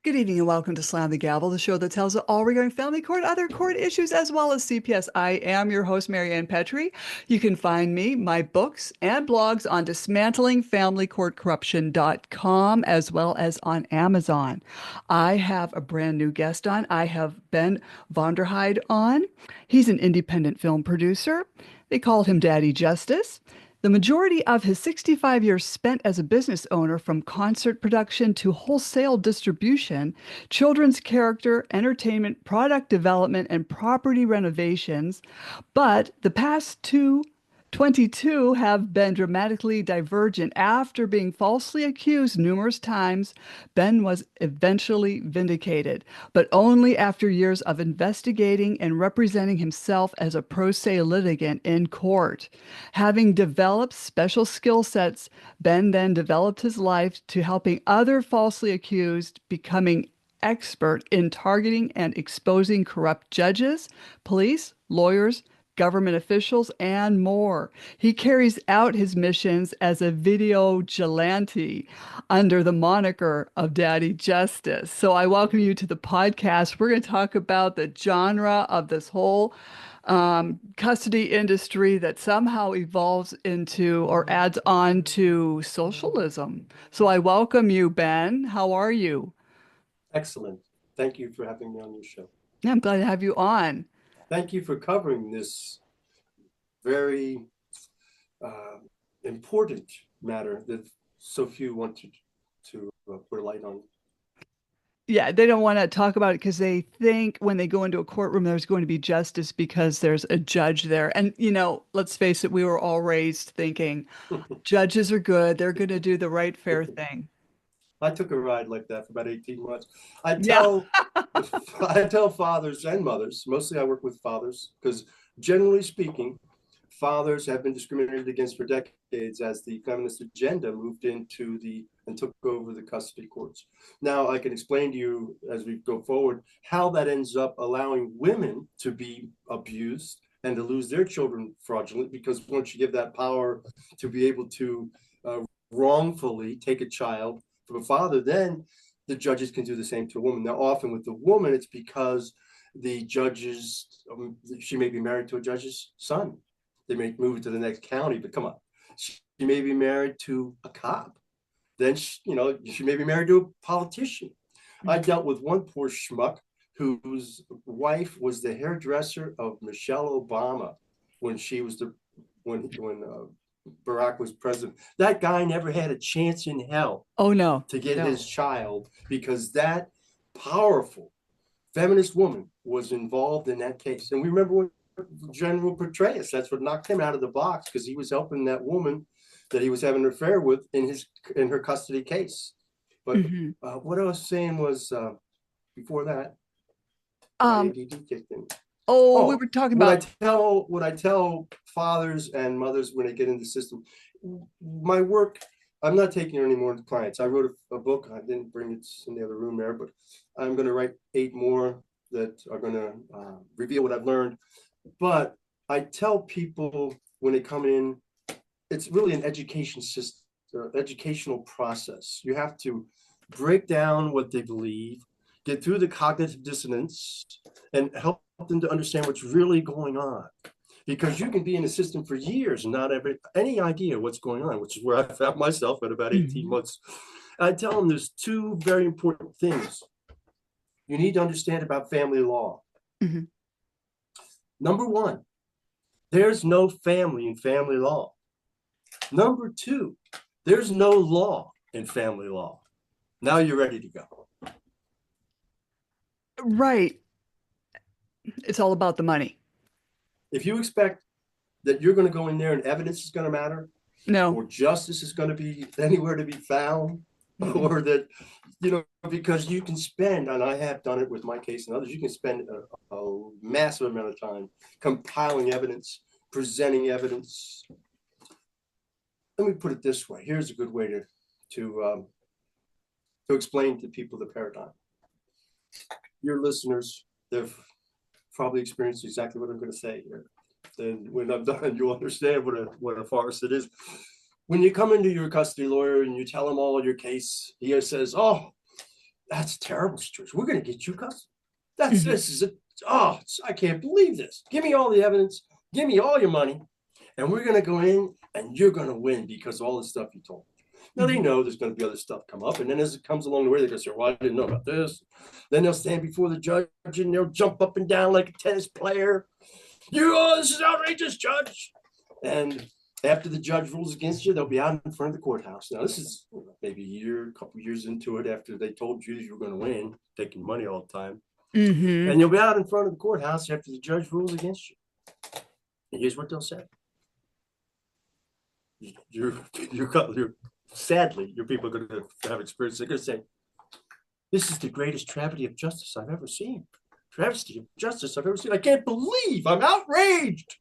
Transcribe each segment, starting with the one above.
Good evening and welcome to Slam the Gavel, the show that tells it all regarding family court, other court issues, as well as CPS. I am your host, Marianne Petrie. You can find me, my books, and blogs on dismantlingfamilycourtcorruption.com as well as on Amazon. I have a brand new guest on. I have Ben Vonderheide on. He's an independent film producer. They called him Daddy Justice. The majority of his 65 years spent as a business owner, from concert production to wholesale distribution, children's character, entertainment, product development, and property renovations. But the past 22 have been dramatically divergent. After being falsely accused numerous times, Ben was eventually vindicated, but only after years of investigating and representing himself as a pro se litigant in court. Having developed special skill sets, Ben then developed his life to helping other falsely accused, becoming expert in targeting and exposing corrupt judges, police, lawyers, government officials, and more. He carries out his missions as a VideoGilante under the moniker of Daddy Justice. So I welcome you to the podcast. We're going to talk about the genre of this whole custody industry that somehow evolves into or adds on to socialism. So I welcome you, Ben. How are you? Excellent. Thank you for having me on your show. Yeah, I'm glad to have you on. Thank you for covering this very uh, important matter that so few want to put a light on. Yeah, they don't want to talk about it because they think when they go into a courtroom, there's going to be justice because there's a judge there. And, let's face it, we were all raised thinking judges are good. They're going to do the right, fair thing. I took a ride like that for about 18 months. I Yeah. tell I tell fathers and mothers, mostly I work with fathers, because generally speaking, fathers have been discriminated against for decades as the feminist agenda moved into the and took over the custody courts. Now, I can explain to you as we go forward how that ends up allowing women to be abused and to lose their children fraudulently, because once you give that power to be able to wrongfully take a child from a father, then the judges can do the same to a woman. Now, often with the woman, it's because the judges, she may be married to a judge's son. They may move to the next county, but come on, she may be married to a cop. Then, she may be married to a politician. I dealt with one poor schmuck whose wife was the hairdresser of Michelle Obama when she was the when Barack was president. That guy never had a chance in hell Oh, no, to get no. his child because that powerful feminist woman was involved in that case. And we remember when General Petraeus, that's what knocked him out of the box, because he was helping that woman that he was having an affair with in her custody case. But Hmm. what I was saying was before that, my Um, ADD kicked in. oh, we Oh, were talking about, what I tell fathers and mothers when they get in the system, my work, I'm not taking any more clients. I wrote a book. I didn't bring it in the other room there, but I'm going to write 8 more that are going to reveal what I've learned. But I tell people when they come in, it's really an education system, educational process. You have to break down what they believe, get through the cognitive dissonance, and help them to understand what's really going on. Because you can be in the system for years and not have any idea what's going on, which is where I found myself at about 18 mhm, months. I tell them there's 2 very important things you need to understand about family law. mhm. Number 1, there's no family in family law. Number 2, there's no law in family law. Now you're ready to go. Right. It's all about the money. If you expect that you're going to go in there and evidence is going to matter, No. or justice is going to be anywhere to be found, Mm-mm. or that, because you can spend, and I have done it with my case and others, you can spend a massive amount of time compiling evidence, presenting evidence. Let me put it this way. Here's a good way to explain to people the paradigm. Your listeners, they've probably experienced exactly what I'm going to say here. And when I'm done, you'll understand what a farce it is. When you come into your custody lawyer and you tell him all your case, he says, "Oh, That's a terrible situation. We're going to get you custody. Mhm. This is I can't believe this. Give me all the evidence. Give me all your money. And we're going to go in and you're going to win because of all the stuff you told me. Now they Mhm. know there's going to be other stuff come up. And then as it comes along the way, they're going to say, well, I didn't know about this. Then they'll stand before the judge and they'll jump up and down like a tennis player. This is outrageous, judge. And after the judge rules against you, they'll be out in front of the courthouse. Now, this is maybe a couple of years into it after they told you you were going to win, taking money all the time. Mhm. And you'll be out in front of the courthouse after the judge rules against you. And here's what they'll say. You're sadly, your people are going to have experience. They're going to say, this is the greatest travesty of justice I've ever seen. Travesty of justice I've ever seen. I can't believe, I'm outraged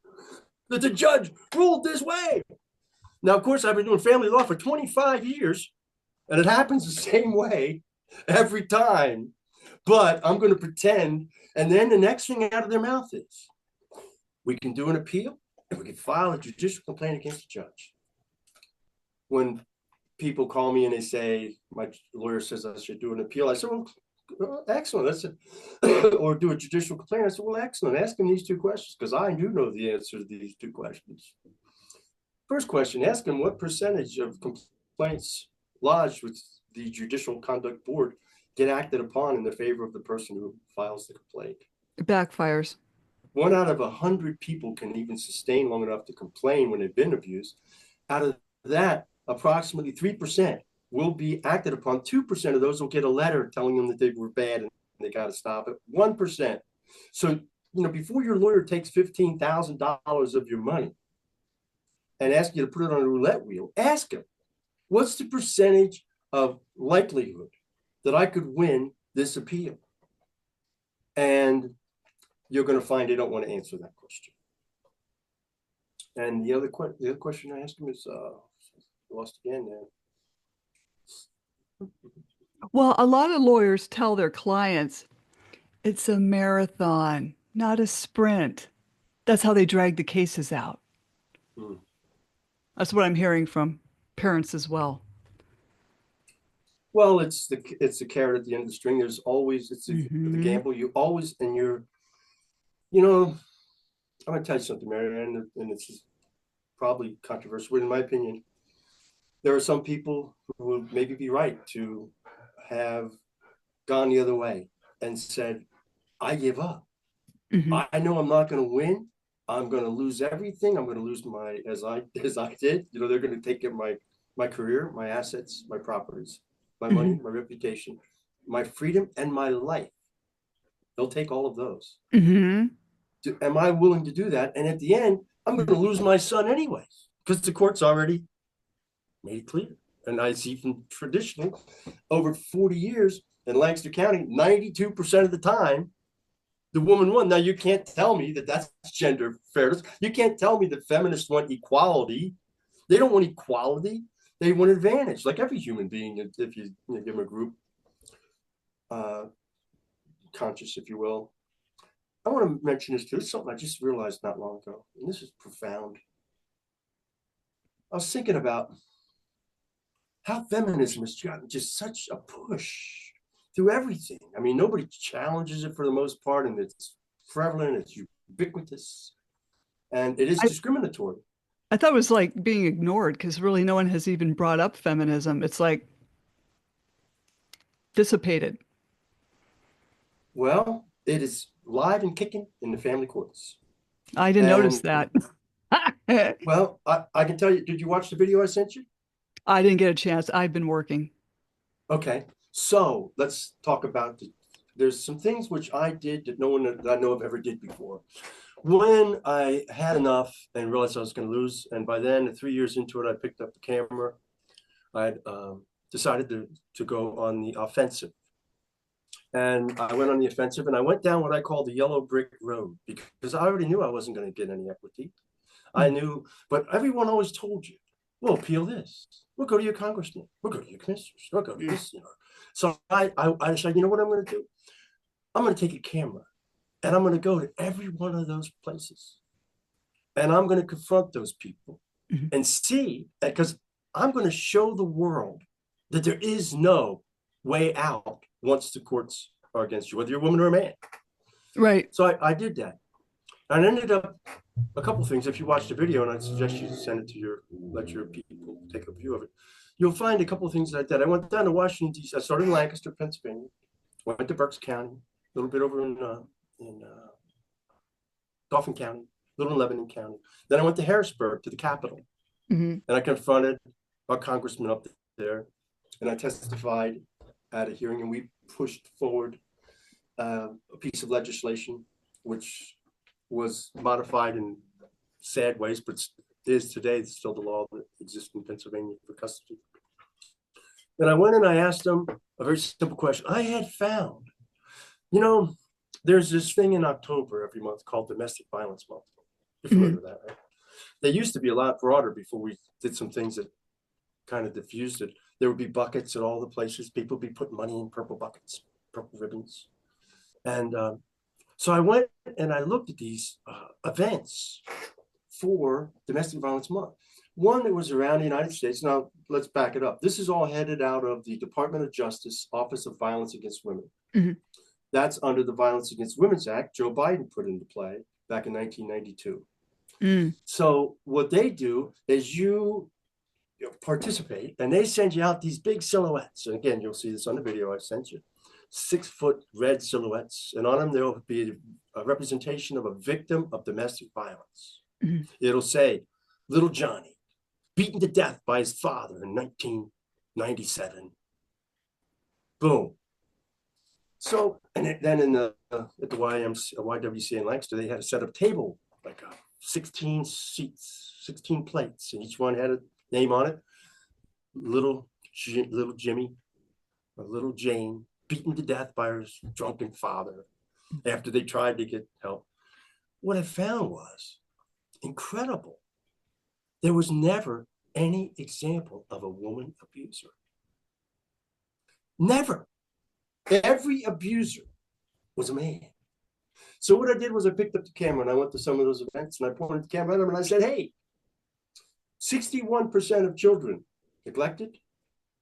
that the judge ruled this way. Now, of course, I've been doing family law for 25 years, and it happens the same way every time. But I'm going to pretend. And then the next thing out of their mouth is, we can do an appeal and we can file a judicial complaint against the judge. When people call me and they say, my lawyer says I should do an appeal, I said, well, excellent. That's it. Or do a judicial complaint. I said, well, excellent. Ask him these two questions because I do know the answer to these two questions. First question, ask him what percentage of complaints lodged with the Judicial Conduct Board get acted upon in the favor of the person who files the complaint. It backfires. 1 out of 100 people can even sustain long enough to complain when they've been abused. Out of that, approximately 3% will be acted upon. 2% of those will get a letter telling them that they were bad and they got to stop it. 1%. So, before your lawyer takes $15,000 of your money and asks you to put it on a roulette wheel, ask him, what's the percentage of likelihood that I could win this appeal? And you're going to find they don't want to answer that question. And the other question I asked him is, lost again now. Well, a lot of lawyers tell their clients it's a marathon, not a sprint. That's how they drag the cases out. Hmm. That's what I'm hearing from parents as well. Well, it's the carrot at the end of the string. There's always the Hmm. gamble. You always and you know I'm going to tell you something, Marianne, and this is probably controversial, but in my opinion, there are some people who would maybe be right to have gone the other way and said, I give up. Hmm. I know I'm not going to win. I'm going to lose everything. I'm going to lose my, as I did. They're going to take my career, my assets, my properties, my money, Hmm. my reputation, my freedom, and my life. They'll take all of those. Hmm. Am I willing to do that? And at the end, I'm going to lose my son anyway, because the court's already made it clear. And I see from traditional over 40 years in Lancaster County, 92% of the time, the woman won. Now, you can't tell me that that's gender fairness. You can't tell me that feminists want equality. They don't want equality. They want advantage, like every human being, if you give them a group uh, conscious, if you will. I want to mention this too. It's something I just realized not long ago, and this is profound. I was thinking about how feminism has gotten just such a push through everything. I mean, nobody challenges it for the most part, and it's prevalent, it's ubiquitous, and it is I, discriminatory. I thought it was like being ignored because really no one has even brought up feminism. It's like dissipated. Well, it is live and kicking in the family courts. I didn't notice And that. well, I can tell you, did you watch the video I sent you? I didn't get a chance. I've been working. Okay. So let's talk about there's some things which I did that no one that I know of ever did before. When I had enough and realized I was going to lose, and by then, 3 years into it, I picked up the camera. I had decided to go on the offensive. And I went on the offensive and I went down what I call the yellow brick road because I already knew I wasn't going to get any equity. I Mm. knew, but everyone always told you, we'll appeal this. We'll go to your congressman. We'll go to your commissioners. We'll go to this. So I decided, you know what I'm going to do? I'm going to take a camera and I'm going to go to every one of those places. And I'm going to confront those people Mhm. and see, because I'm going to show the world that there is no way out once the courts are against you, whether you're a woman or a man. Right. So I did that. And I ended up a couple of things. If you watch the video, and I suggest you send it to let your people take a view of it, you'll find a couple of things like that. I went down to Washington, D.C. I started in Lancaster, Pennsylvania, went to Berks County, a little bit over in Dauphin County, a little in Lebanon County. Then I went to Harrisburg, to the capital, Hmm. and I confronted our congressman up there, and I testified at a hearing, and we pushed forward a piece of legislation which was modified in sad ways, but is today still the law that exists in Pennsylvania for custody. And I went and I asked them a very simple question. I had found, you know, there's this thing in October every month called Domestic Violence Month. You're familiar Hmm. with that, right? They used to be a lot broader before we did some things that kind of diffused it. There would be buckets at all the places. People would be putting money in purple buckets, purple ribbons. And so I went and I looked at these events for Domestic Violence Month. One that was around the United States. Now, let's back it up. This is all headed out of the Department of Justice Office of Violence Against Women. Hmm. That's under the Violence Against Women's Act Joe Biden put into play back in 1992. Mm. So what they do is you participate and they send you out these big silhouettes. And again, you'll see this on the video I sent you. 6-foot red silhouettes. And on them, there will be a representation of a victim of domestic violence. Hmm. It'll say, little Johnny, beaten to death by his father in 1997. Boom. So, and then at the YWCA in Lancaster, they had a set up table, like 16 seats, 16 plates, and each one had a name on it. Little Jimmy, or little Jane, beaten to death by her drunken father after they tried to get help. What I found was incredible. There was never any example of a woman abuser. Never. Every abuser was a man. So what I did was I picked up the camera and I went to some of those events and I pointed the camera at them and I said, hey, 61% of children neglected,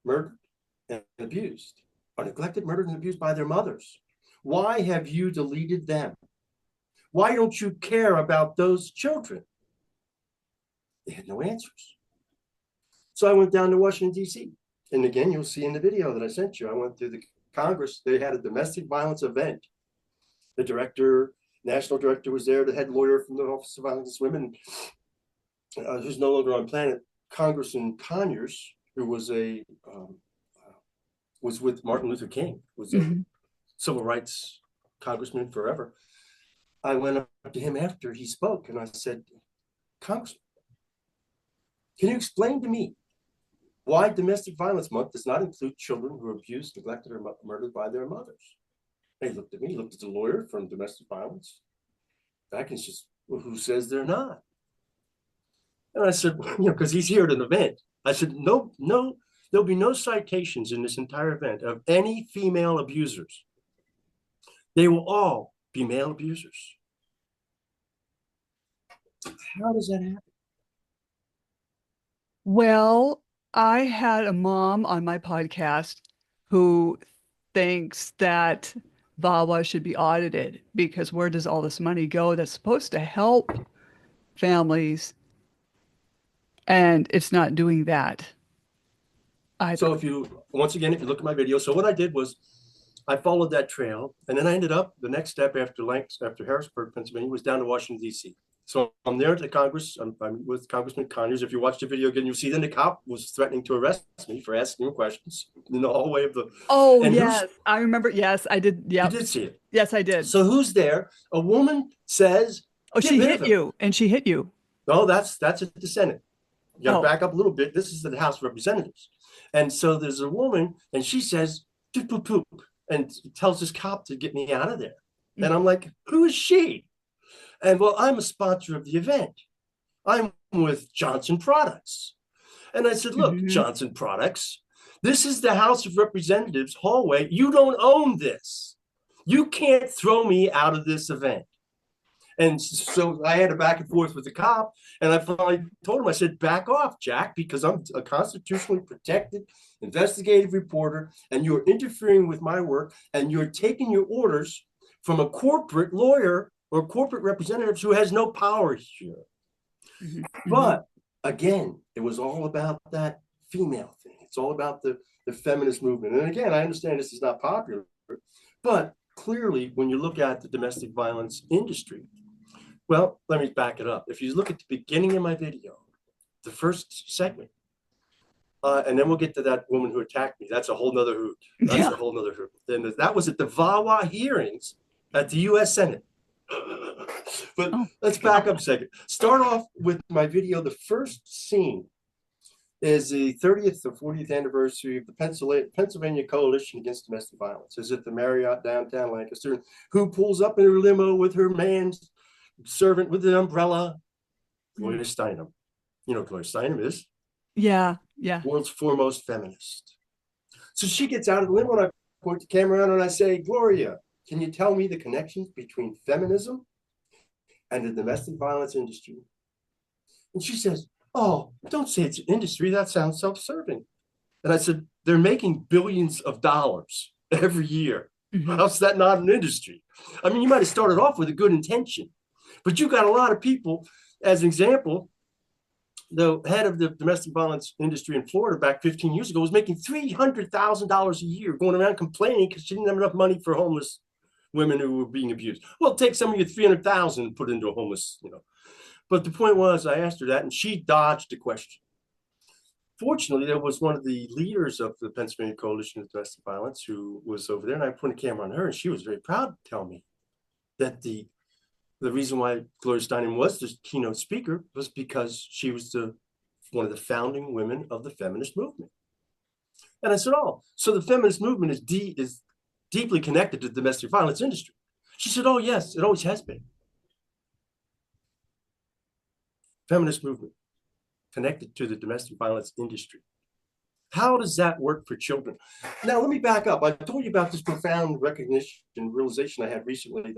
murdered, and abused are neglected, murdered, and abused by their mothers. Why have you deleted them? Why don't you care about those children? They had no answers. So I went down to Washington, D.C. And again, you'll see in the video that I sent you, I went through the Congress. They had a domestic violence event. The director, national director was there, the head lawyer from the Office of Violence Against Women, who's no longer on planet, Congressman Conyers, who was was with Martin Luther King, was a Hmm. civil rights congressman forever. I went up to him after he spoke and I said, Congressman, can you explain to me why Domestic Violence Month does not include children who are abused, neglected, or murdered by their mothers? And he looked at me, he looked at the lawyer from domestic violence. Back and says, well, who says they're not? And I said, well, because he's here at an event. I said, no, there'll be no citations in this entire event of any female abusers. They will all be male abusers. How does that happen? Well, I had a mom on my podcast who thinks that VAWA should be audited because where does all this money go that's supposed to help families and it's not doing that either. So once again, if you look at my video, so what I did was I followed that trail, and then I ended up, the next step after Harrisburg, Pennsylvania, was down to Washington, D.C. So I'm there at the Congress. I'm with Congressman Conyers. If you watch the video again, you'll see then the cop was threatening to arrest me for asking him questions in the hallway of the. Oh, And who's yes. I remember. Yes, I did. you Yep. did see it. Yes, I did. So who's there? A woman says, Oh, "Get she rid of hit him." you and she hit you. No, that's at the Senate. You got to Oh. back up a little bit. This is the House of Representatives, and so there's a woman, and she says, "Poop poop poop," and tells this cop to get me out of there. And I'm like, "Who is she?" And well, I'm a sponsor of the event. I'm with Johnson Products. And I said, look, Mhm. Johnson Products, this is the House of Representatives hallway. You don't own this. You can't throw me out of this event. And so I had a back and forth with the cop. And I finally told him, I said, back off, Jack, because I'm a constitutionally protected investigative reporter, and you're interfering with my work, and you're taking your orders from a corporate lawyer or corporate representatives who has no power here. But again, it was all about that female thing. It's all about the feminist movement. And again, I understand this is not popular, but clearly, when you look at the domestic violence industry, well, let me back it up. If you look at the beginning of my video, the first segment, and then we'll get to that woman who attacked me. That's a whole nother hoot. That's a whole nother hoot. Then that was at the VAWA hearings at the U.S. Senate. But let's back up a second. Start off with my video. The first scene is the 30th or 40th anniversary of the Pennsylvania Coalition Against Domestic Violence. Is at the Marriott downtown Lancaster. Who pulls up in her limo with her man's servant with an umbrella? Gloria Steinem. You know who Gloria Steinem is? Yeah. World's foremost feminist. So she gets out of the limo and I point the camera on and I say, Gloria, can you tell me the connections between feminism and the domestic violence industry? And she says, oh, don't say it's an industry. That sounds self-serving. And I said, they're making billions of dollars every year. How's that not an industry? I mean, you might have started off with a good intention, but you got a lot of people, as an example, the head of the domestic violence industry in Florida back 15 years ago was making $300,000 a year going around complaining because she didn't have enough money for homeless women who were being abused. Well, take some of your $300,000 and put it into a homeless, But the point was, I asked her that and she dodged the question. Fortunately, there was one of the leaders of the Pennsylvania Coalition of Domestic Violence who was over there, and I put a camera on her, and she was very proud to tell me that the reason why Gloria Steinem was the keynote speaker was because she was one of the founding women of the feminist movement. And I said, oh, so the feminist movement is deeply connected to the domestic violence industry. She said, oh, yes, it always has been. Feminist movement connected to the domestic violence industry. How does that work for children? Now, let me back up. I told you about this profound recognition and realization I had recently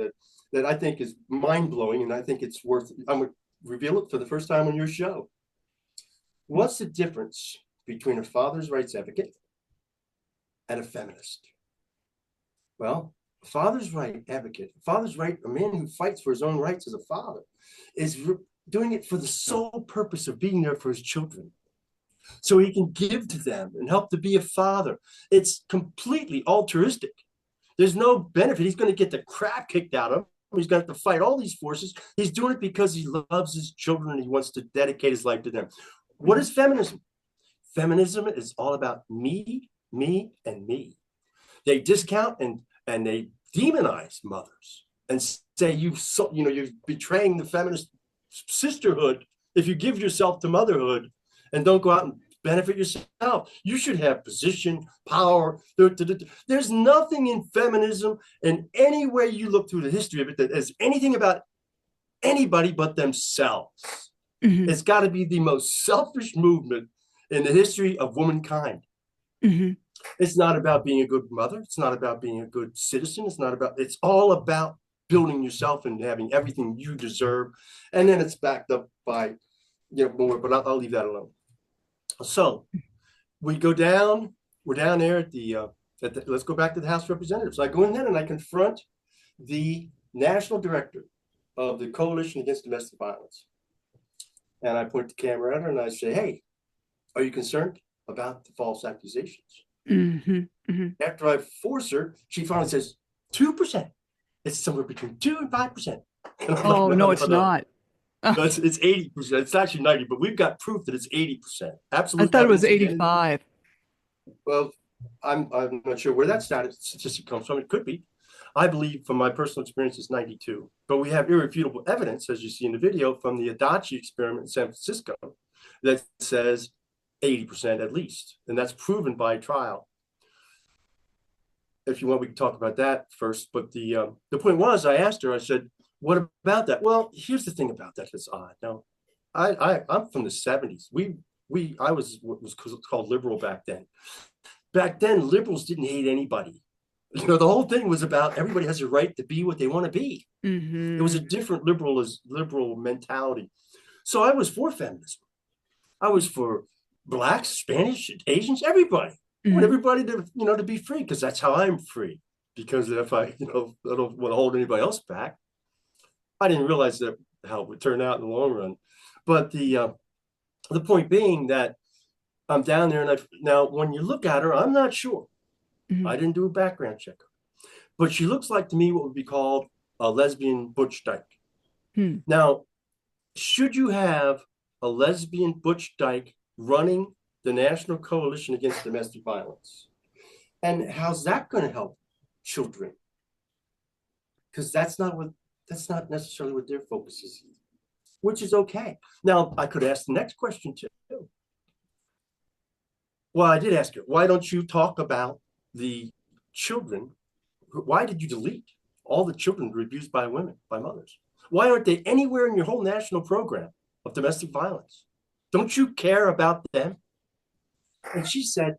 that I think is mind-blowing, and I think it's worth, I'm going to reveal it for the first time on your show. What's the difference between a father's rights advocate and a feminist? Well, a father's right advocate, a man who fights for his own rights as a father, is doing it for the sole purpose of being there for his children, so he can give to them and help to be a father. It's completely altruistic. There's no benefit. He's going to get the crap kicked out of him. He's going to have to fight all these forces. He's doing it because he loves his children and he wants to dedicate his life to them. What is feminism? Feminism is all about me, and me. They discount and they demonize mothers and say you're betraying the feminist sisterhood if you give yourself to motherhood and don't go out and benefit yourself. You should have position, power. There's nothing in feminism in any way you look through the history of it that is anything about anybody but themselves. It's got to be the most selfish movement in the history of womankind. It's not about being a good mother. It's not about being a good citizen. It's all about building yourself and having everything you deserve. And then it's backed up by, more, but I'll leave that alone. So we go down, we're down there at let's go back to the House of Representatives. I go in there and I confront the national director of the Coalition Against Domestic Violence. And I point the camera at her and I say, hey, are you concerned about the false accusations? After I force her, she finally says, 2%. It's somewhere between 2 and 5%. And oh, like, no, it's not. It's 80%. It's actually 90%, but we've got proof that it's 80%. Absolutely. I thought it was 85. Well, I'm not sure where that statistic comes from. It could be. I believe from my personal experience it's 92. But we have irrefutable evidence, as you see in the video, from the Adachi experiment in San Francisco that says 80% at least. And that's proven by trial. If you want, we can talk about that first. But the point was, I asked her, I said, what about that? Well, here's the thing about that that's odd. Now, I'm from the 70s. I was what was called liberal back then. Back then, liberals didn't hate anybody. The whole thing was about everybody has a right to be what they want to be. It was a different liberal mentality. So I was for feminism. I was for Blacks, Spanish, Asians, everybody. I want Mhm. everybody to, to be free because that's how I'm free. Because if I, I don't want to hold anybody else back. I didn't realize that how it would turn out in the long run. But the point being that I'm down there, and now when you look at her, I'm not sure. Mhm. I didn't do a background check, but she looks like to me what would be called a lesbian butch dyke. Hmm. Now, should you have a lesbian butch dyke running the National Coalition Against Domestic Violence? And how's that going to help children? Because that's not necessarily what their focus is, which is okay. Now, I could ask the next question too. Well, I did ask her, why don't you talk about the children? Why did you delete all the children who were abused by women, by mothers? Why aren't they anywhere in your whole national program of domestic violence? Don't you care about them? And she said,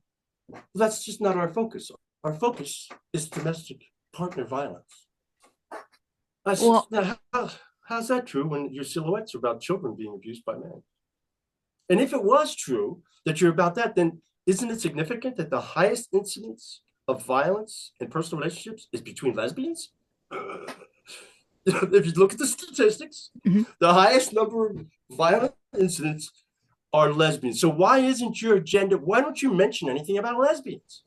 well, that's just not our focus. Our focus is domestic partner violence. I said, Well, now, how's that true when your silhouettes are about children being abused by men? And if it was true that you're about that, then isn't it significant that the highest incidence of violence in personal relationships is between lesbians? If you look at the statistics, mhm. the highest number of violent incidents are lesbians. So why isn't your agenda? Why don't you mention anything about lesbians?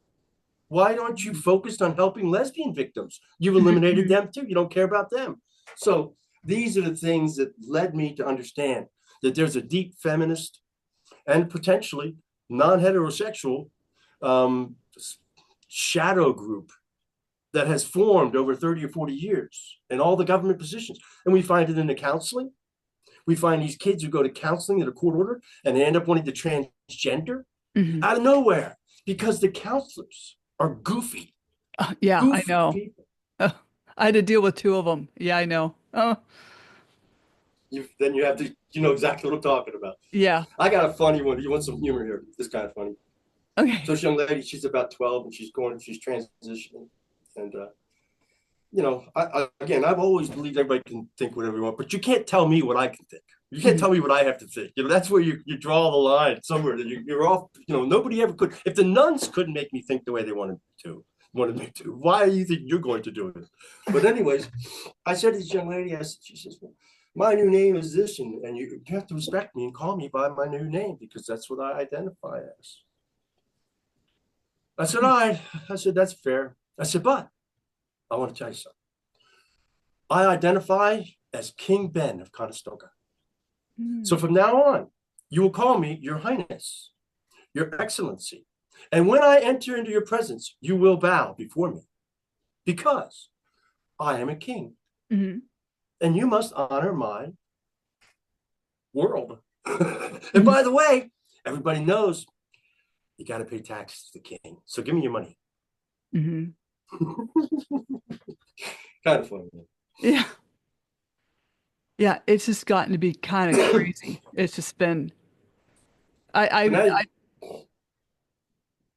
Why don't you focus on helping lesbian victims? You've Mhm. eliminated Mhm. them too. You don't care about them. So these are the things that led me to understand that there's a deep feminist and potentially non-heterosexual um, shadow group that has formed over 30 or 40 years in all the government positions. And we find it in the counseling. We find these kids who go to counseling that are court ordered and they end up wanting to transgender Mhm. out of nowhere because the counselors are goofy, Yeah, I goofy know. people. Uh, I had to deal with two of them. Yeah, I know. Oh, Then you have to, you know exactly what I'm talking about. yeah. I got a funny one. You want some humor here? This kind of funny. So Okay. this young lady, she's about 12 and she's transitioning. And again, I've always believed everybody can think whatever you want, but you can't tell me what I can think. You can't Mhm. tell me what I have to think. That's where you draw the line somewhere that you're off. Nobody ever could. If the nuns couldn't make me think the way they wanted me to, why do you think you're going to do it? But anyways, I said to this young lady, she says, well, my new name is this, and you have to respect me and call me by my new name because that's what I identify as. I said, all right. I said, that's fair. I said, but I want to tell you something. I identify as King Ben of Conestoga. So Mhm. from now on, you will call me Your Highness, Your Excellency. And when I enter into your presence, you will bow before me because I am a king Mhm. and you must honor my world. And Mhm. by the way, everybody knows you got to pay taxes to the king. So give me your money. Mhm. Kind of funny. Yeah. Yeah, it's just gotten to be kind of crazy. It's just been I I But now, I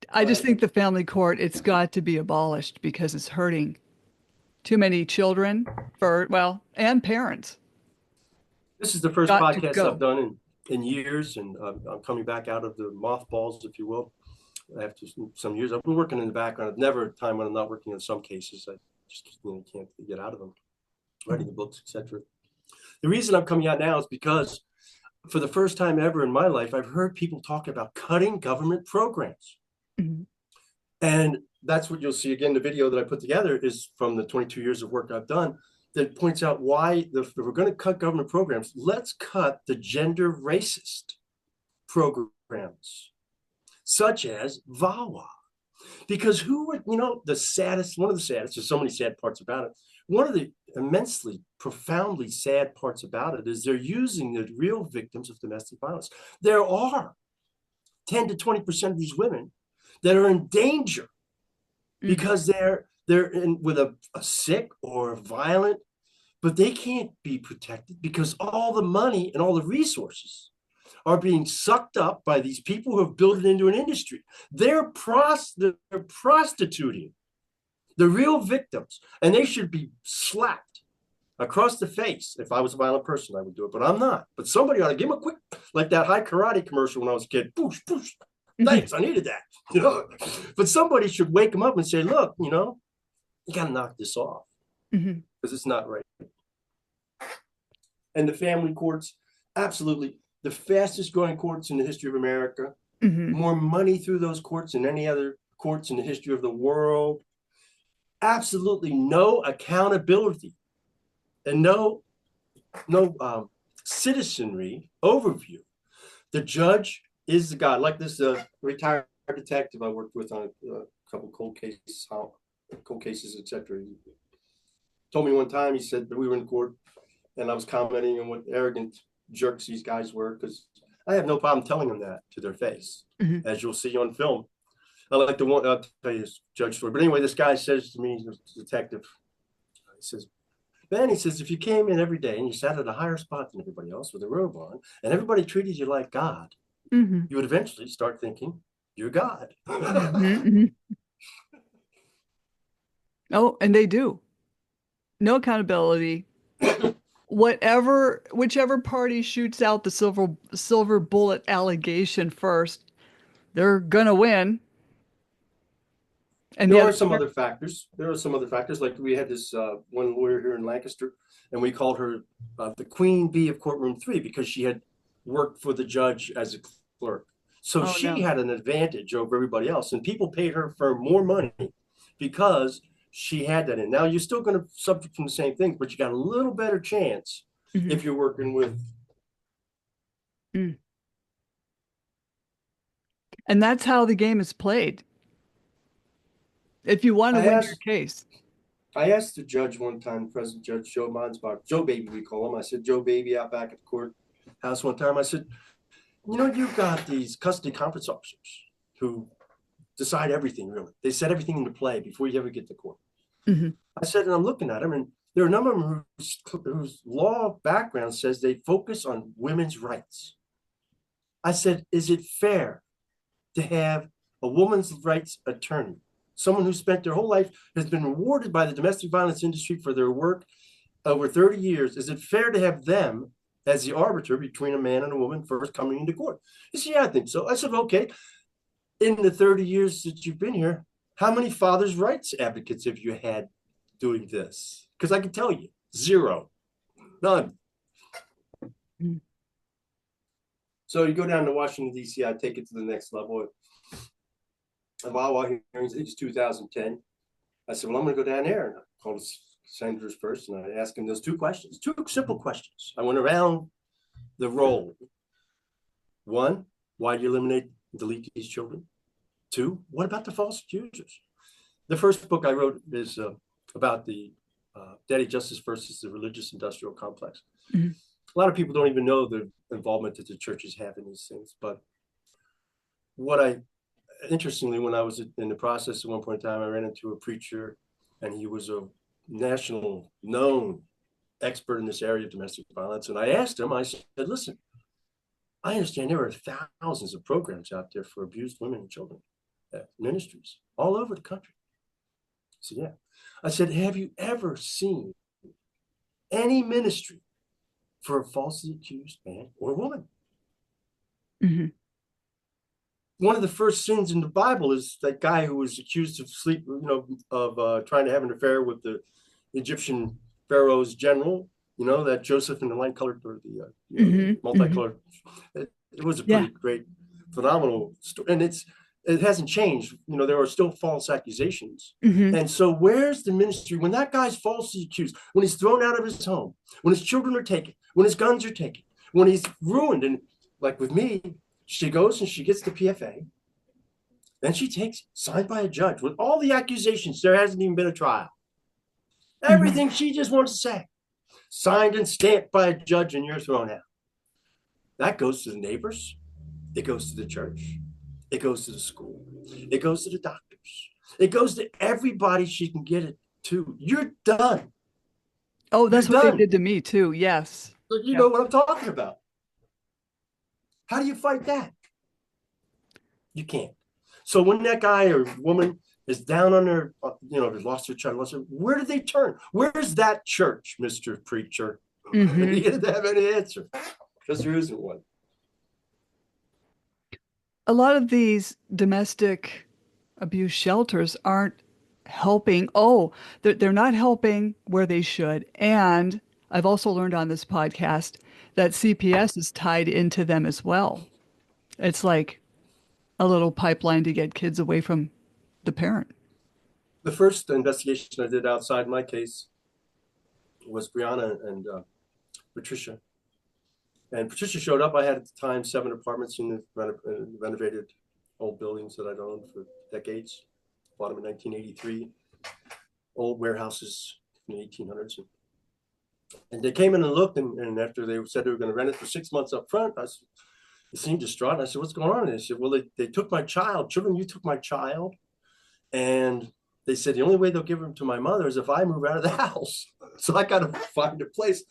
I go just ahead. think the family court it's got to be abolished because it's hurting too many children for well, and parents. This is the first Got to podcast I've go. done in years, and I'm coming back out of the mothballs, if you will, after some years. I've been working in the background. I've never a time when I'm not working in some cases. I just can't get out of them, writing the books, etc. The reason I'm coming out now is because for the first time ever in my life, I've heard people talk about cutting government programs. Mhm. And that's what you'll see again. The video that I put together is from the 22 years of work I've done that points out why, if we're going to cut government programs, let's cut the gender racist programs, such as VAWA. Because who would, the saddest, one of the saddest, there's so many sad parts about it. One of the immensely, profoundly sad parts about it is they're using the real victims of domestic violence. There are 10 to 20% of these women that are in danger Mhm. because they're in with a sick or violent, but they can't be protected because all the money and all the resources are being sucked up by these people who have built it into an industry. They're prostituting the real victims, and they should be slapped across the face. If I was a violent person, I would do it, but I'm not. But somebody ought to give them a quick, like that high karate commercial when I was a kid. Boosh, boosh. Thanks, I needed that. You know, but somebody should wake them up and say, look, you know, you got to knock this off Mhm. because it's not right. And the family courts, absolutely the fastest growing courts in the history of America. Mhm. More money through those courts than any other courts in the history of the world. Absolutely no accountability and no citizenry overview. The judge is the God. Like this retired detective I worked with on a couple cold cases, etc. He told me one time. He said that we were in court, and I was commenting on what arrogant jerks these guys were, because I have no problem telling them that to their face, Mhm. as you'll see on film. I like the one. I'll tell you this judge story. But anyway, this guy says to me, the detective, he says, Ben, he says, if you came in every day and you sat at a higher spot than everybody else with a robe on, and everybody treated you like God, Mhm. you would eventually start thinking you're God. Mhm. Mhm. Oh, and they do. No accountability. Whichever party shoots out the silver bullet allegation first, they're gonna win. And There the are other some part, other factors. There are some other factors. Like we had this one lawyer here in Lancaster, and we called her the Queen Bee of Courtroom 3 because she had worked for the judge as a clerk. So oh she no. had an advantage over everybody else, and people paid her for more money because she had that in. Now you're still going to subject from the same things, but you got a little better chance Mhm. if you're working with. Mm. And that's how the game is played. If you want to I win your asked, case. I asked the judge one time, President Judge Joe Monsbach, Joe Baby we call him. I said, Joe Baby out back at the courthouse one time. I said, you know, you've got these custody conference officers who decide everything, really. They set everything into play before you ever get to court. Mhm. I said, and I'm looking at them, and there are a number of them whose law background says they focus on women's rights. I said, is it fair to have a woman's rights attorney, someone who spent their whole life, has been rewarded by the domestic violence industry for their work over 30 years? Is it fair to have them as the arbiter between a man and a woman first coming into court? He said, yeah, I think so. I said, okay, in the 30 years that you've been here, how many fathers' rights advocates have you had doing this? Because I can tell you, zero, none. Mhm. So you go down to Washington, D.C., I take it to the next level of Iowa hearings. I think it's 2010. I said, well, I'm going to go down there. And I called the senators first, and I asked them those two questions, two simple questions. I went around the roll. One, why do you eliminate and delete these children? Two, what about the false accusers? The first book I wrote is about the daddy justice versus the religious industrial complex. Mhm. A lot of people don't even know the involvement that the churches have in these things. But what I, interestingly, when I was in the process at one point in time, I ran into a preacher, and he was a national known expert in this area of domestic violence. And I asked him, I said, listen, I understand there are thousands of programs out there for abused women and children, ministries all over the country. So yeah, I said, have you ever seen any ministry for a falsely accused man or woman? Mhm. One of the first sins in the Bible is that guy who was accused of trying to have an affair with the Egyptian Pharaoh's general. You know, that Joseph in the light colored or the Mhm. Mhm. multicolored. It was a Yeah. pretty great, phenomenal story, and it hasn't changed. You know, there are still false accusations. Mhm. And so, where's the ministry when that guy's falsely accused, when he's thrown out of his home, when his children are taken, when his guns are taken, when he's ruined? And like with me, she goes and she gets the PFA, then she takes signed by a judge with all the accusations. There hasn't even been a trial. Mhm. Everything she just wants to say, signed and stamped by a judge, and you're thrown out. That goes to the neighbors. It goes to the church. It goes to the school. It goes to the doctors. It goes to everybody she can get it to. You're done. Oh, You're that's what they done. did to me too. Yes. You Yeah. know what I'm talking about. How do you fight that? You can't. So when that guy or woman is down on their, has lost their child, where do they turn? Where's that church, Mr. Preacher? Hmm. He didn't have any answer because there isn't one. a lot of these domestic abuse shelters aren't helping. Oh, they're not helping where they should. And I've also learned on this podcast that CPS is tied into them as well. It's like a little pipeline to get kids away from the parent. The first investigation I did outside my case was Brianna and Patricia. And Patricia showed up. I had at the time 7 apartments in the renovated old buildings that I'd owned for decades. Bought them in 1983. Old warehouses in the 1800s. And they came in and looked, and after they said they were going to rent it for 6 months up front, they seemed distraught. And I said, "What's going on?" And they said, "Well, they took my child. Children, you took my child." And they said, "The only way they'll give him to my mother is if I move out of the house." So I got to find a place.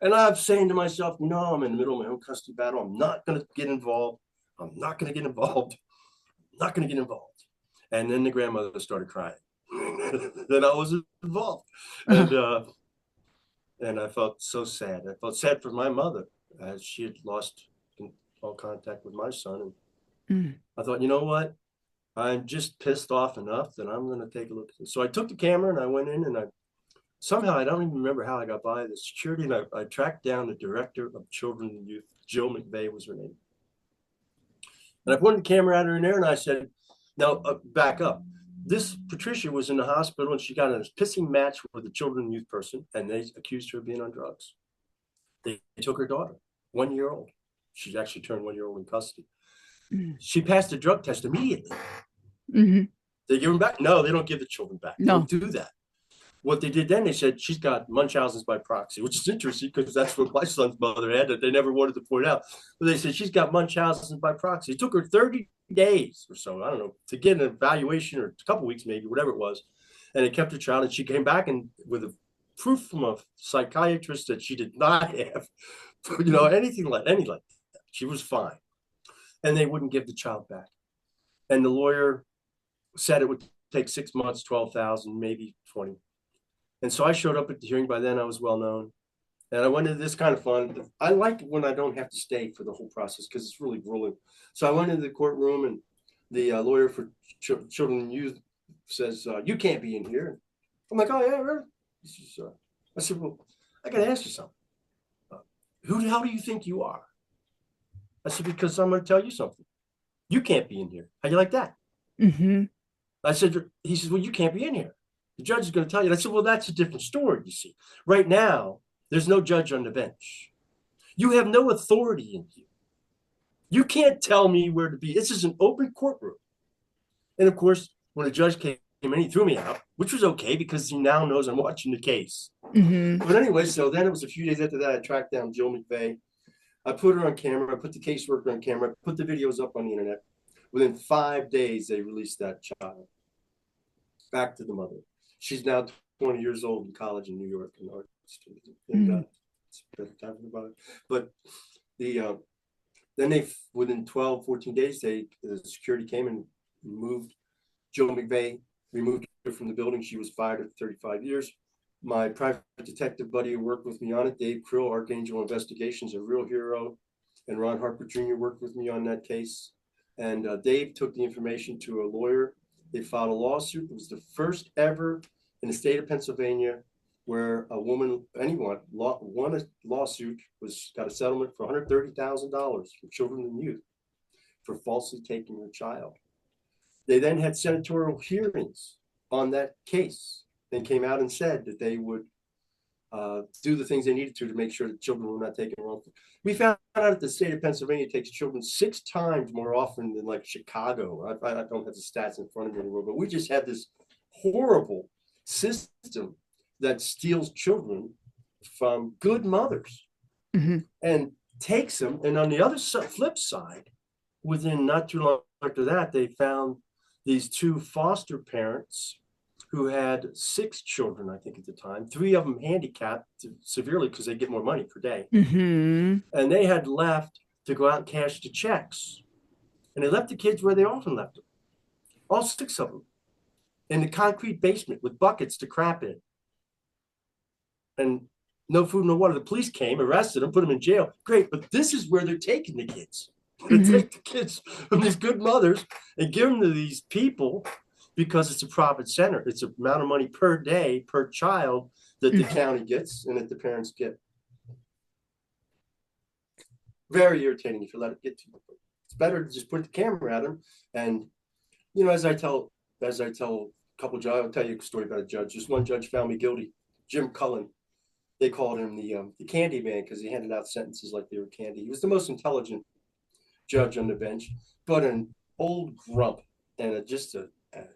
And I'm saying to myself, no, I'm in the middle of my own custody battle. I'm not going to get involved. I'm not going to get involved. I'm not going to get involved. And then the grandmother started crying. Then I was involved. And I felt so sad. I felt sad for my mother as she had lost all contact with my son. And I thought, you know what? I'm just pissed off enough that I'm going to take a look at this. So I took the camera and I went in, and somehow, I don't even remember how I got by the security, and I tracked down the director of children and youth. Jill McVeigh was her name. And I pointed the camera at her in there, and I said, "Now back up. This Patricia was in the hospital, and she got in a pissing match with a children and youth person, and they accused her of being on drugs. They took her daughter, 1 year old. She actually turned 1 year old in custody. She passed the drug test immediately. Mm-hmm. They give them back? No, they don't give the children back. They No. don't do that. What they did then, they said she's got Munchausen's by proxy, which is interesting because that's what my son's mother had that they never wanted to point out. But they said she's got Munchausen's by proxy. It took her 30 days or so, I don't know, to get an evaluation, or a couple of weeks maybe, whatever it was. And they kept her child, and she came back and with a proof from a psychiatrist that she did not have, anything like that. She was fine. And they wouldn't give the child back. And the lawyer said it would take 6 months, 12,000, maybe 20. And so I showed up at the hearing. By then I was well known. And I went into this kind of fun. I like when I don't have to stay for the whole process because it's really grueling. So I went into the courtroom, and the lawyer for children and youth says, "You can't be in here." I'm like, "Oh, yeah, really?" I said, "Well, I got to ask you something. Who the hell do you think you are?" I said, "Because I'm going to tell you something. You can't be in here. How do you like that?" Mm-hmm. I said, he says, "Well, you can't be in here. The judge is going to tell you." And I said, "Well, that's a different story, you see. Right now, there's no judge on the bench. You have no authority in here. You can't tell me where to be. This is an open courtroom." And of course, when the judge came in, he threw me out, which was okay because he now knows I'm watching the case. Mm-hmm. But anyway, so then it was a few days after that, I tracked down Jill McVeigh. I put her on camera. I put the caseworker on camera. I put the videos up on the internet. Within 5 days, they released that child back to the mother. She's now 20 years old in college in New York in art student. And it's talking about it. But then within 12, 14 days, the security came and moved Jill McVeigh, removed her from the building. She was fired at 35 years. My private detective buddy who worked with me on it, Dave Krill, Archangel Investigations, a real hero, and Ron Harper Jr. worked with me on that case. And Dave took the information to a lawyer. They filed a lawsuit. It was the first ever in the state of Pennsylvania where a woman, anyone, won a lawsuit, got a settlement for $130,000 from children and youth for falsely taking her child. They then had senatorial hearings on that case and came out and said that they would do the things they needed to make sure that children were not taken wrongfully. We found out that the state of Pennsylvania takes children 6 times more often than like Chicago. I don't have the stats in front of me anymore, but we just have this horrible system that steals children from good mothers and takes them. And on the other flip side, within not too long after that, they found these 2 foster parents who had 6 children, I think at the time, 3 of them handicapped severely because they get more money per day. And they had left to go out and cash the checks. And they left the kids where they often left them, all 6 of them, in the concrete basement with buckets to crap in. And no food, no water. The police came, arrested them, put them in jail. Great, but this is where they're taking the kids. to Hmm. take the kids from these good mothers and give them to these people because it's a profit center. It's the amount of money per day per child that the Hmm. county gets and that the parents get. Very irritating if you let it get to you. It's better to just put the camera at them. And as I tell a couple of judges, I'll tell you a story about a judge. This one judge found me guilty. Jim Cullen. They called him the candy man because he handed out sentences like they were candy. He was the most intelligent judge on the bench, but an old grump and an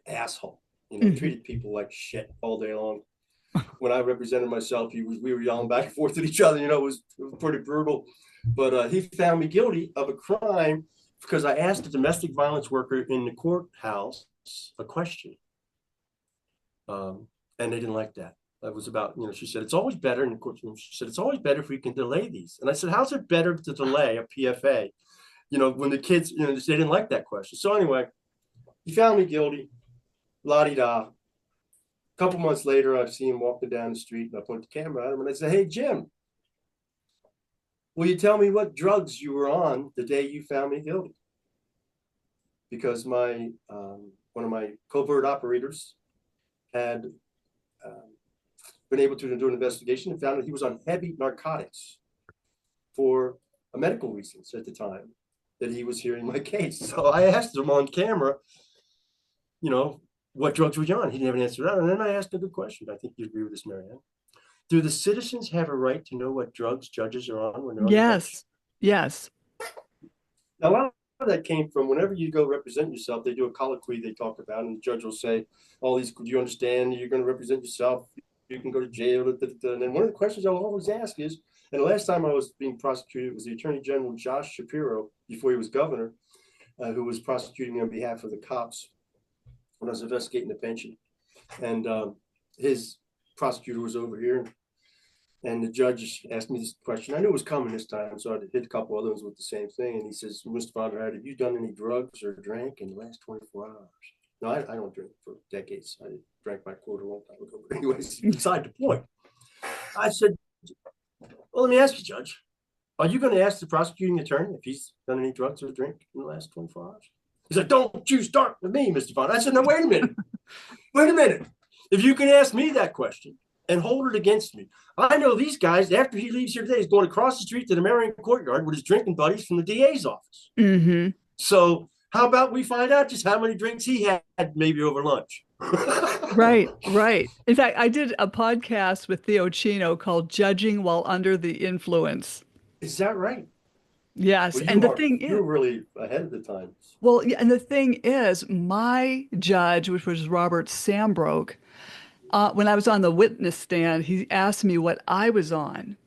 asshole. Hmm. Treated people like shit all day long. When I represented myself, we were yelling back and forth at each other. It was pretty brutal. But he found me guilty of a crime because I asked a domestic violence worker in the courthouse a question, and they didn't like that. That was about, she said, it's always better in the courtroom. She said, it's always better if we can delay these. And I said, how's it better to delay a PFA? When the kids, they didn't like that question. So anyway, he found me guilty, la di da. A couple months later, I see him walking down the street and I point the camera at him and I say, hey, Jim, will you tell me what drugs you were on the day you found me guilty? Because one of my covert operators had been able to do an investigation and found that he was on heavy narcotics for medical reasons at the time that he was hearing my case. So I asked him on camera, you know, what drugs were you on? He didn't have an answer to that. And then I asked a good question. I think you agree with this, Marianne. Do the citizens have a right to know what drugs judges are on when they're on the bench? Yes. Yes. Now, a lot of that came from whenever you go represent yourself, they do a colloquy they talk about, and the judge will say, all these, do you understand you're going to represent yourself? You can go to jail. And then one of the questions I'll always ask is, and the last time I was being prosecuted was the Attorney General Josh Shapiro, before he was governor, who was prosecuting me on behalf of the cops when I was investigating the pension. And his prosecutor was over here, and the judge asked me this question. I knew it was coming this time, so I hit a couple others with the same thing. And he says, Mr. Vonderheide, have you done any drugs or drank in the last 24 hours? No, I don't drink for decades. I drank my quota a long time ago. But anyways, beside the point. I said, well, let me ask you, Judge, are you going to ask the prosecuting attorney if he's done any drugs or drink in the last 24 hours? He's like, don't you start with me, Mr. Vonderheide. I said, no, wait a minute. Wait a minute. If you can ask me that question and hold it against me, I know these guys, after he leaves here today, he's going across the street to the Marion Courtyard with his drinking buddies from the DA's office. Hmm. So how about we find out just how many drinks he had maybe over lunch? Right, right. In fact, I did a podcast with Theo Chino called Judging While Under the Influence. Is that right? Yes, Well, and the thing you're is, really ahead of the times. well, yeah, and the thing is, my judge, which was Robert Sambrook, when I was on the witness stand, he asked me what I was on.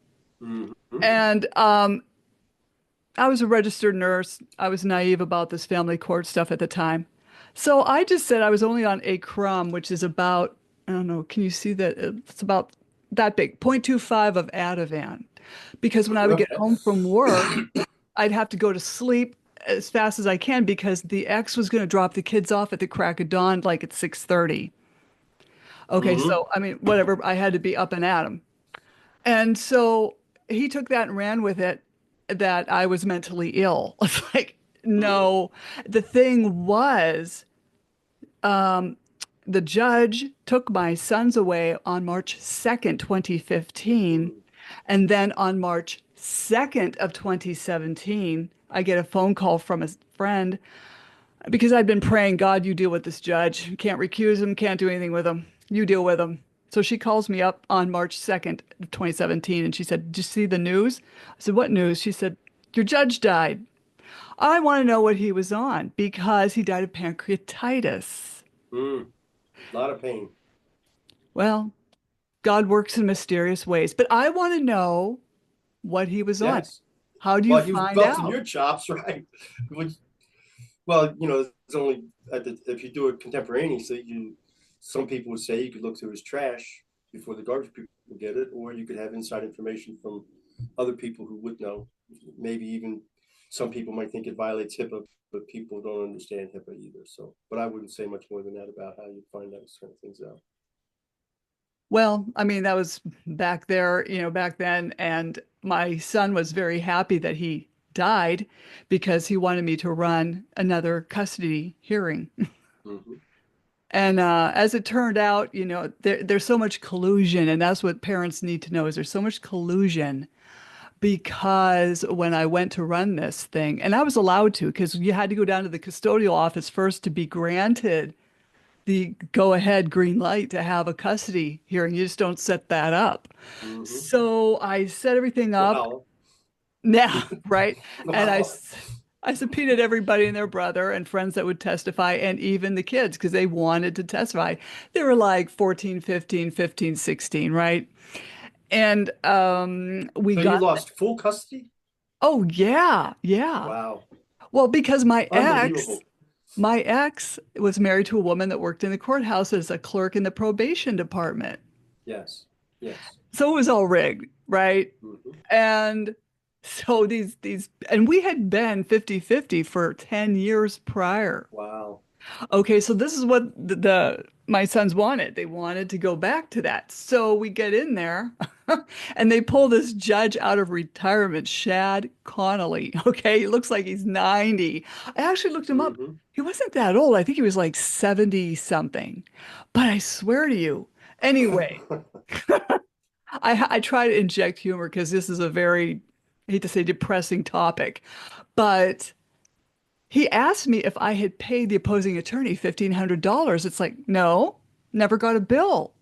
Mm-hmm. And I was a registered nurse. I was naive about this family court stuff at the time. So I just said I was only on a crumb, which is about, I don't know, can you see that? It's about that big, 0.25 of Ativan. Because when I would get Okay. home from work, I'd have to go to sleep as fast as I can because the ex was going to drop the kids off at the crack of dawn, like at 6:30. Okay, Mm-hmm. so I mean, whatever, I had to be up and at 'em. And so he took that and ran with it that I was mentally ill. It's like, Mm-hmm. no. The thing was, the judge took my sons away on March 2nd, 2015. And then on March 2nd of 2017, I get a phone call from a friend because I'd been praying, God, you deal with this judge. Can't recuse him, can't do anything with him. You deal with him. So she calls me up on March 2nd, 2017, and she said, did you see the news? I said, what news? She said, your judge died. I want to know what he was on because he died of pancreatitis. Mm. A lot of pain. Well, God works in mysterious ways, but I want to know what he was on. Yes. How do you Well, he was find busting out? your chops, right? Which, well, it's only if you do it contemporaneously, some people would say you could look through his trash before the garbage people get it, or you could have inside information from other people who would know. Maybe even some people might think it violates HIPAA, but people don't understand HIPAA either. So, but I wouldn't say much more than that about how you find those kind of things out. Well, I mean, that was back there, back then. And my son was very happy that he died because he wanted me to run another custody hearing. Mm-hmm. And as it turned out, there's so much collusion, and that's what parents need to know is there's so much collusion because when I went to run this thing, and I was allowed to, because you had to go down to the custodial office first to be granted the go ahead green light to have a custody hearing. You just don't set that up. Mm-hmm. So I set everything up Wow. now, right? And Wow. I subpoenaed everybody and their brother and friends that would testify, and even the kids because they wanted to testify. They were like 14, 15, 15, 16, right? And we So you got, lost full custody? oh, yeah, yeah. Wow. Well, because Unbelievable. my ex was married to a woman that worked in the courthouse as a clerk in the probation department. Yes. Yes. So it was all rigged, right? Mm-hmm. And so and we had been 50-50 for 10 years prior. Wow. Okay, so this is what my sons wanted. They wanted to go back to that. So we get in there and they pull this judge out of retirement, Shad Connolly. Okay, he looks like he's 90. I actually looked him up. Mm-hmm. He wasn't that old. I think he was like 70 something. But I swear to you. Anyway, I try to inject humor because this is a very, I hate to say, depressing topic. But he asked me if I had paid the opposing attorney $1,500. It's like, no, never got a bill.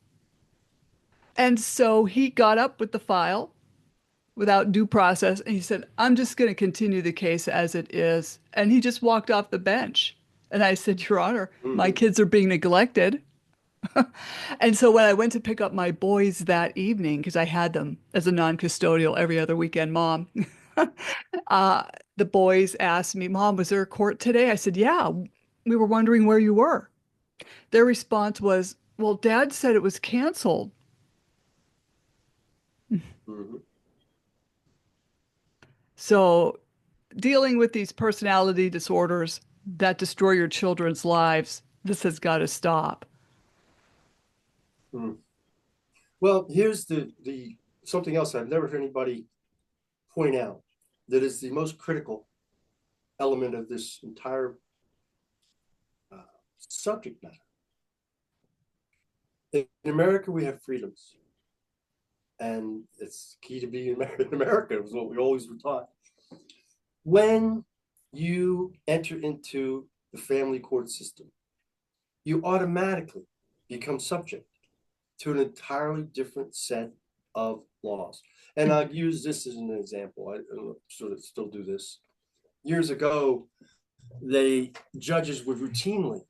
And so he got up with the file without due process and he said, I'm just going to continue the case as it is. And he just walked off the bench. And I said, Your Honor, my Mm-hmm. kids are being neglected. And so when I went to pick up my boys that evening, because I had them as a non-custodial every other weekend mom, uh, the boys asked me, Mom, was there a court today? I said, Yeah, we were wondering where you were. Their response was, Well, Dad said it was canceled. Mm-hmm. So dealing with these personality disorders that destroy your children's lives, this has got to stop. Mm. Well, here's the something else I've never heard anybody point out that is the most critical element of this entire uh, subject matter. In America, we have freedoms, and it's key to be in America, is what we always were taught. When you enter into the family court system, you automatically become subject to an entirely different set of laws. And I'll use this as an example. I sort of still do this. Years ago, judges would routinely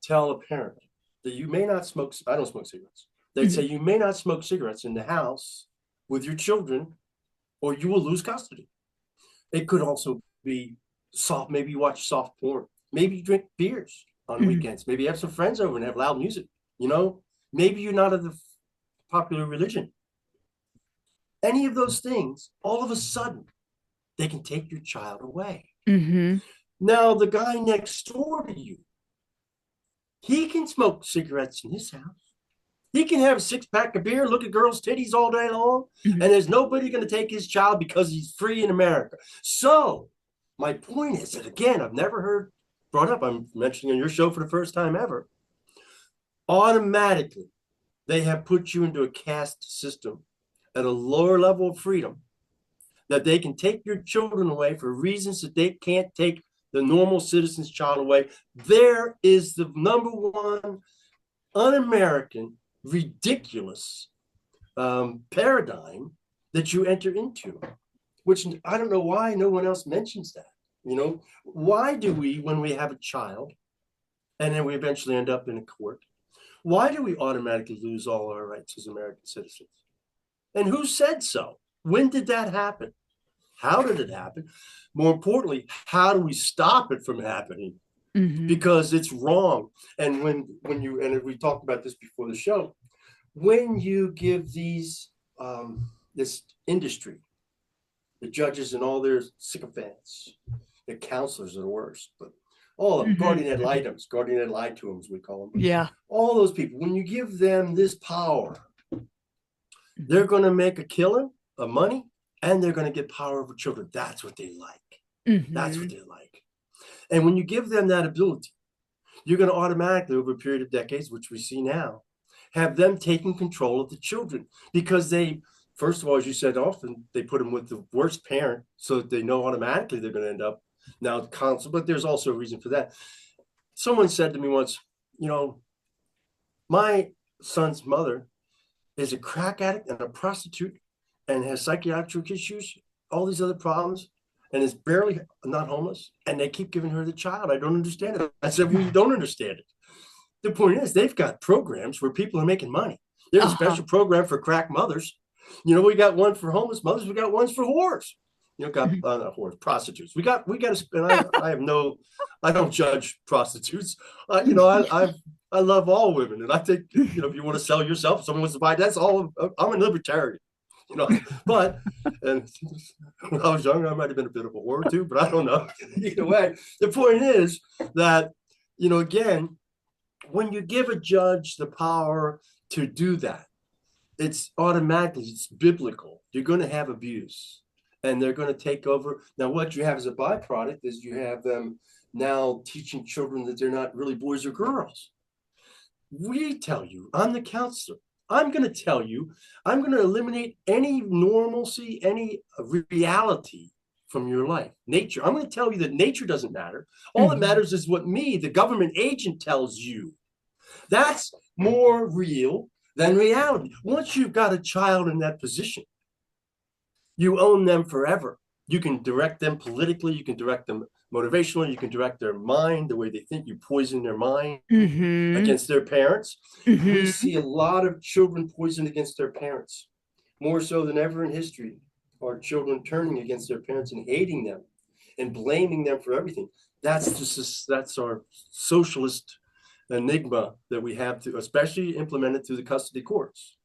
tell a parent that you may not smoke. I don't smoke cigarettes. They'd say Mhm. you may not smoke cigarettes in the house with your children, or you will lose custody. It could also be soft. Maybe you watch soft porn. Maybe you drink beers on Mhm. weekends. Maybe you have some friends over and have loud music. You know, maybe you're not of the popular religion. Any of those things, all of a sudden, they can take your child away. Mhm. Now, the guy next door to you, he can smoke cigarettes in his house. He can have a six-pack of beer, look at girls' titties all day long, Mhm. and there's nobody going to take his child because he's free in America. So, my point is that, again, I've never heard brought up, I'm mentioning on your show for the first time ever, automatically, they have put you into a caste system at a lower level of freedom that they can take your children away for reasons that they can't take the normal citizen's child away. There is the number one un-American, ridiculous paradigm that you enter into, which I don't know why no one else mentions that. You know, why do we, when we have a child and then we eventually end up in a court, why do we automatically lose all our rights as American citizens? And who said so? When did that happen? How did it happen? More importantly, how do we stop it from happening? Mhm. Because it's wrong. And and we talked about this before the show, when you give this industry, the judges and all their sycophants, the counselors are the worst, but all of them, Mhm. guardian ad litems, guardian ad litem, as we call them, but Yeah. all those people, when you give them this power, Mhm. they're going to make a killing of money and they're going to get power over children. That's what they like. That's what Hmm. they like. And when you give them that ability, you're going to automatically, over a period of decades, which we see now, have them taking control of the children because they, first of all, as you said, often they put them with the worst parent so that they know automatically they're going to end up now counsel. But there's also a reason for that. Someone said to me once, you know, my son's mother is a crack addict and a prostitute and has psychiatric issues, all these other problems, and is barely not homeless. And they keep giving her the child. I don't understand it. I said, well, you don't understand it. The point is, they've got programs where people are making money. There's a Uh-huh. special program for crack mothers. You know, we got one for homeless mothers. We got ones for whores. You know, got not whores, prostitutes. We got to. And I have no, I don't judge prostitutes. You know, I love all women, and I think you know if you want to sell yourself, if someone wants to buy, that's all. I'm a libertarian. You know, but and when I was younger, I might have been a bit of a whore too, but I don't know. Either way, the point is that you know, again, when you give a judge the power to do that, it's automatically, it's biblical. You're going to have abuse and they're going to take over. Now, what you have as a byproduct is you have them now teaching children that they're not really boys or girls. We tell you, I'm the counselor. I'm going to tell you, I'm going to eliminate any normalcy, any reality from your life. Nature. I'm going to tell you that nature doesn't matter. All that Hmm. matters is what me, the government agent, tells you. That's more real than reality. Once you've got a child in that position, you own them forever. You can direct them politically, you can direct them motivationally, you can direct their mind, the way they think. You poison their mind Hmm. against their parents. We Hmm. see a lot of children poisoned against their parents, more so than ever in history. Our children turning against their parents and hating them and blaming them for everything. That's our socialist enigma that we have to, especially implemented through the custody courts,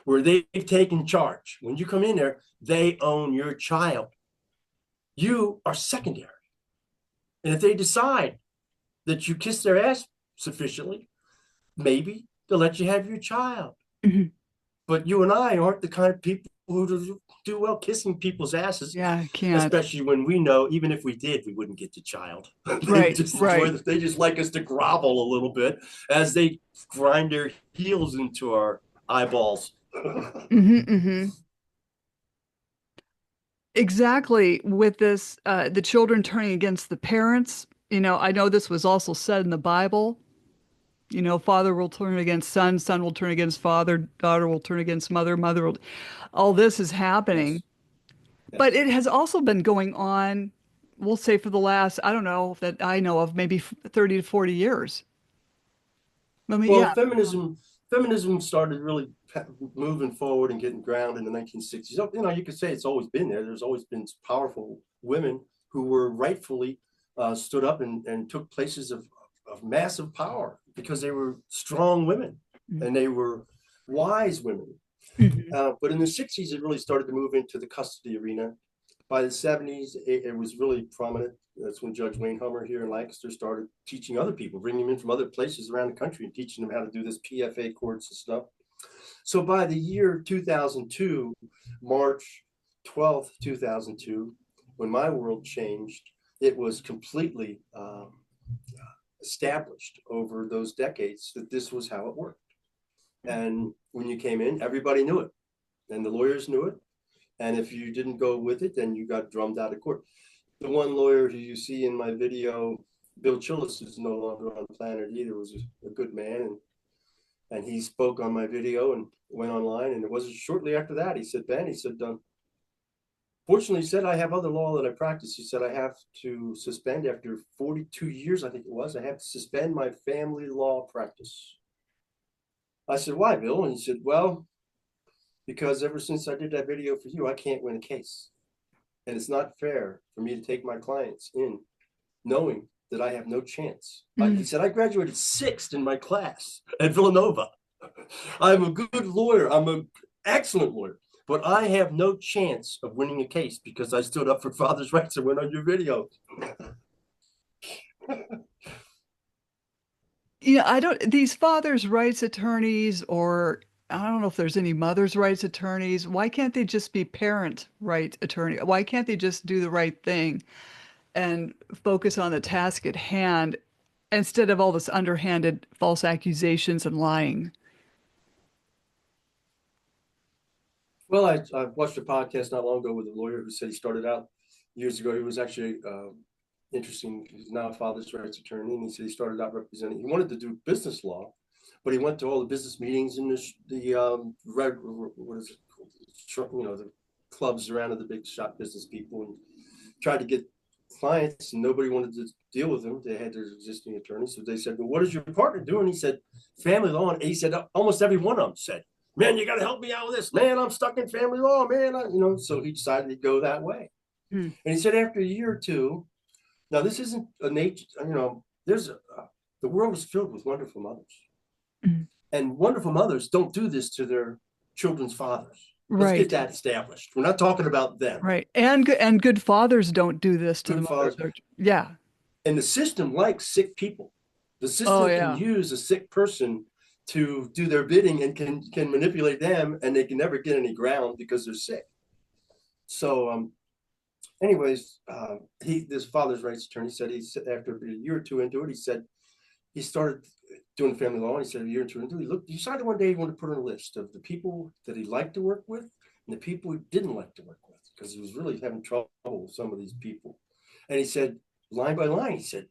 where they've taken charge. When you come in there, they own your child. You are secondary. And if they decide that you kiss their ass sufficiently, maybe they'll let you have your child. Hmm. But you and I aren't the kind of people who do well kissing people's asses, Yeah, I can't. especially when we know even if we did, we wouldn't get the child. They Right, just enjoy right. this. They just like us to grovel a little bit as they grind their heels into our eyeballs. Hmm. Hmm. Exactly. With this, the children turning against the parents, I know this was also said in the Bible. Father will turn against son, son will turn against father, daughter will turn against mother, mother will. All this is happening. Yes, But yes. it has also been going on, we'll say for the last, I don't know, that I know of, maybe 30 to 40 years. I mean, Well, yeah. feminism started really moving forward and getting ground in the 1960s. You know, you could say it's always been there. There's always been powerful women who were rightfully stood up and took places of massive power because they were strong women and they were wise women. Mhm. But in the 60s, it really started to move into the custody arena. By the 70s, it was really prominent. That's when Judge Wayne Hummer here in Lancaster started teaching other people, bringing them in from other places around the country and teaching them how to do this PFA courts and stuff. So by the year 2002, March 12th, 2002, when my world changed, it was completely established over those decades that this was how it worked. And when you came in, everybody knew it, and the lawyers knew it. And if you didn't go with it, then you got drummed out of court. The one lawyer who you see in my video, Bill Chillis, is no longer on the planet either, was a good man. And he spoke on my video and went online. And it wasn't shortly after that, he said, Ben, he said, fortunately, he said, I have other law that I practice. He said, I have to suspend after 42 years, I think it was, I have to suspend my family law practice. I said, why, Bill? And he said, well, because ever since I did that video for you, I can't win a case. And it's not fair for me to take my clients in knowing that I have no chance. He Mm. said, I graduated sixth in my class at Villanova. I'm a good lawyer. I'm an excellent lawyer, but I have no chance of winning a case because I stood up for father's rights and went on your video. I don't, these fathers' rights attorneys or I don't know if there's any mother's rights attorneys. Why can't they just be parent right attorney? Why can't they just do the right thing and focus on the task at hand instead of all this underhanded false accusations and lying? Well, I watched a podcast not long ago with a lawyer who said he started out years ago. He was actually interesting. He's now a father's rights attorney, and he said he started out representing. He wanted to do business law, but he went to all the business meetings and the red, what is it called? You know, the clubs around the big shop business people, and tried to get clients, and nobody wanted to deal with them. They had their existing attorneys, so they said, "Well, what is your partner doing?" He said, "Family law." And he said, almost every one of them said, "Man, you got to help me out with this. Man, I'm stuck in family law, man." So he decided to go that way. Hmm. And he said after a year or two, now this isn't a nature, the world is filled with wonderful mothers. Mm. And wonderful mothers don't do this to their children's fathers. Let's get Right, that established. We're not talking about them. right. And good fathers don't do this to the Good mothers. fathers. Yeah. And the system likes sick people. The Oh, system can yeah. use a sick person to do their bidding and can manipulate them, and they can never get any ground because they're sick. So, anyways, this father's rights attorney said he said after a year or two into it, he said he started doing family law. And he said a year or two into it, he decided one day he wanted to put on a list of the people that he liked to work with and the people he didn't like to work with, because he was really having trouble with some of these people. And he said, line by line, he said,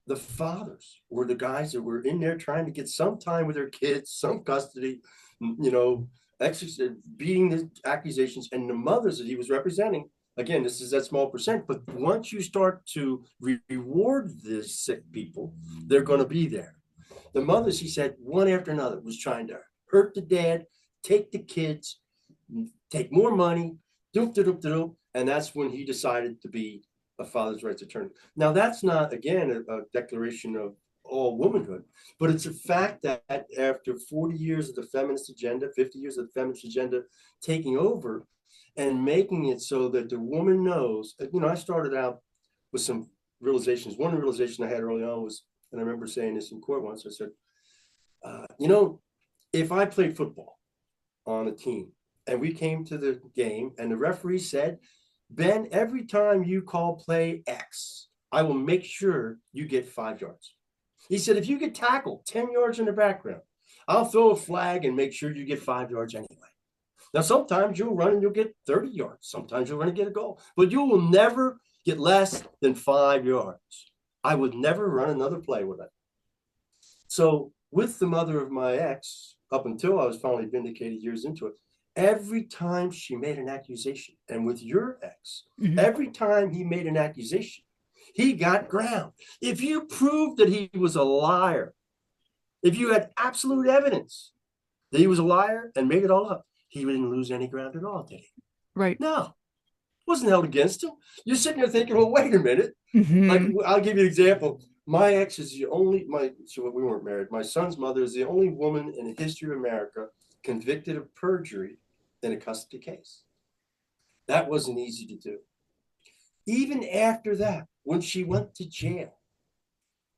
the fathers were the guys that were in there trying to get some time with their kids, some custody, you know, beating the accusations, and the mothers that he was representing. Again, this is that small percent, but once you start to reward these sick people, they're going to be there. The mothers, he said, one after another was trying to hurt the dad, take the kids, take more money, doop, doop, doop, and that's when he decided to be a father's rights attorney. Now, that's not, again, a declaration of all womanhood, but it's a fact that after 40 years of the feminist agenda, 50 years of the feminist agenda taking over and making it so that the woman knows, I started out with some realizations. One realization I had early on was, and I remember saying this in court once, I said, if I played football on a team and we came to the game and the referee said, Ben, every time you call play X, I will make sure you get 5 yards. He said, if you get tackled 10 yards in the background, I'll throw a flag and make sure you get 5 yards anyway. Now, sometimes you'll run and you'll get 30 yards. Sometimes you'll run and get a goal, but you will never get less than 5 yards. I would never run another play with it. So with the mother of my ex, up until I was finally vindicated years into it, every time she made an accusation, and with your ex, every time he made an accusation, he got ground. If you proved that he was a liar, if you had absolute evidence that he was a liar and made it all up, he didn't lose any ground at all, did he? Right. No, wasn't held against him. You're sitting there thinking, well, wait a minute. Like, Mm-hmm. I'll give you an example. My ex is the only, so we weren't married. My son's mother is the only woman in the history of America convicted of perjury in a custody case. That wasn't easy to do. Even after that, when she went to jail,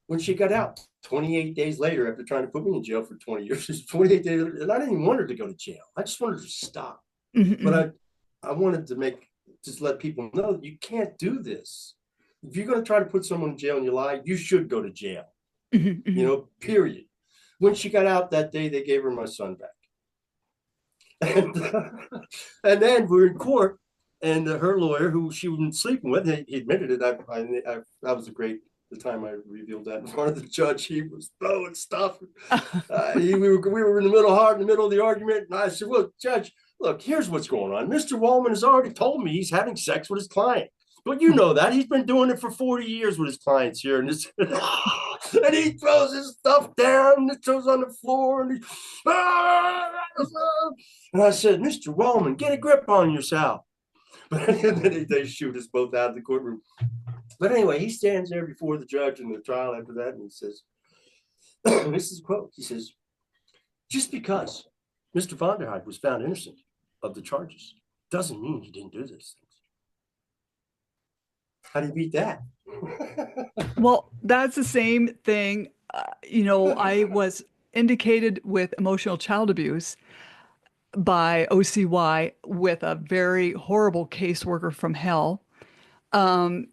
when she got out 28 days later, after trying to put me in jail for 20 years, 28 days later, and I didn't even want her to go to jail. I just wanted her to stop. Mm-hmm. But I wanted to just let people know that you can't do this. If you're going to try to put someone in jail and you lie, you should go to jail, Mm-hmm. period. When she got out that day, they gave her my son back. And, and then we're in court, and her lawyer, who she was sleeping with, he admitted it. That was the time I revealed that in front of the judge. He was throwing stuff. We were in the middle of the argument, and I said, "Look, Judge, look, here's what's going on. Mr. Wallman has already told me he's having sex with his client. But you know that. He's been doing it for 40 years with his clients here." And, and he throws his stuff down, and it throws on the floor. And I said, "Mr. Wallman, get a grip on yourself." But then they shoot us both out of the courtroom. But anyway, he stands there before the judge in the trial after that, and he says, this is a quote. He says, "Just because Mr. Vonderheide was found innocent of the charges doesn't mean he didn't do these things." How do you beat that? Well, that's the same thing. I was indicated with emotional child abuse. by OCY with a very horrible caseworker from hell. Um,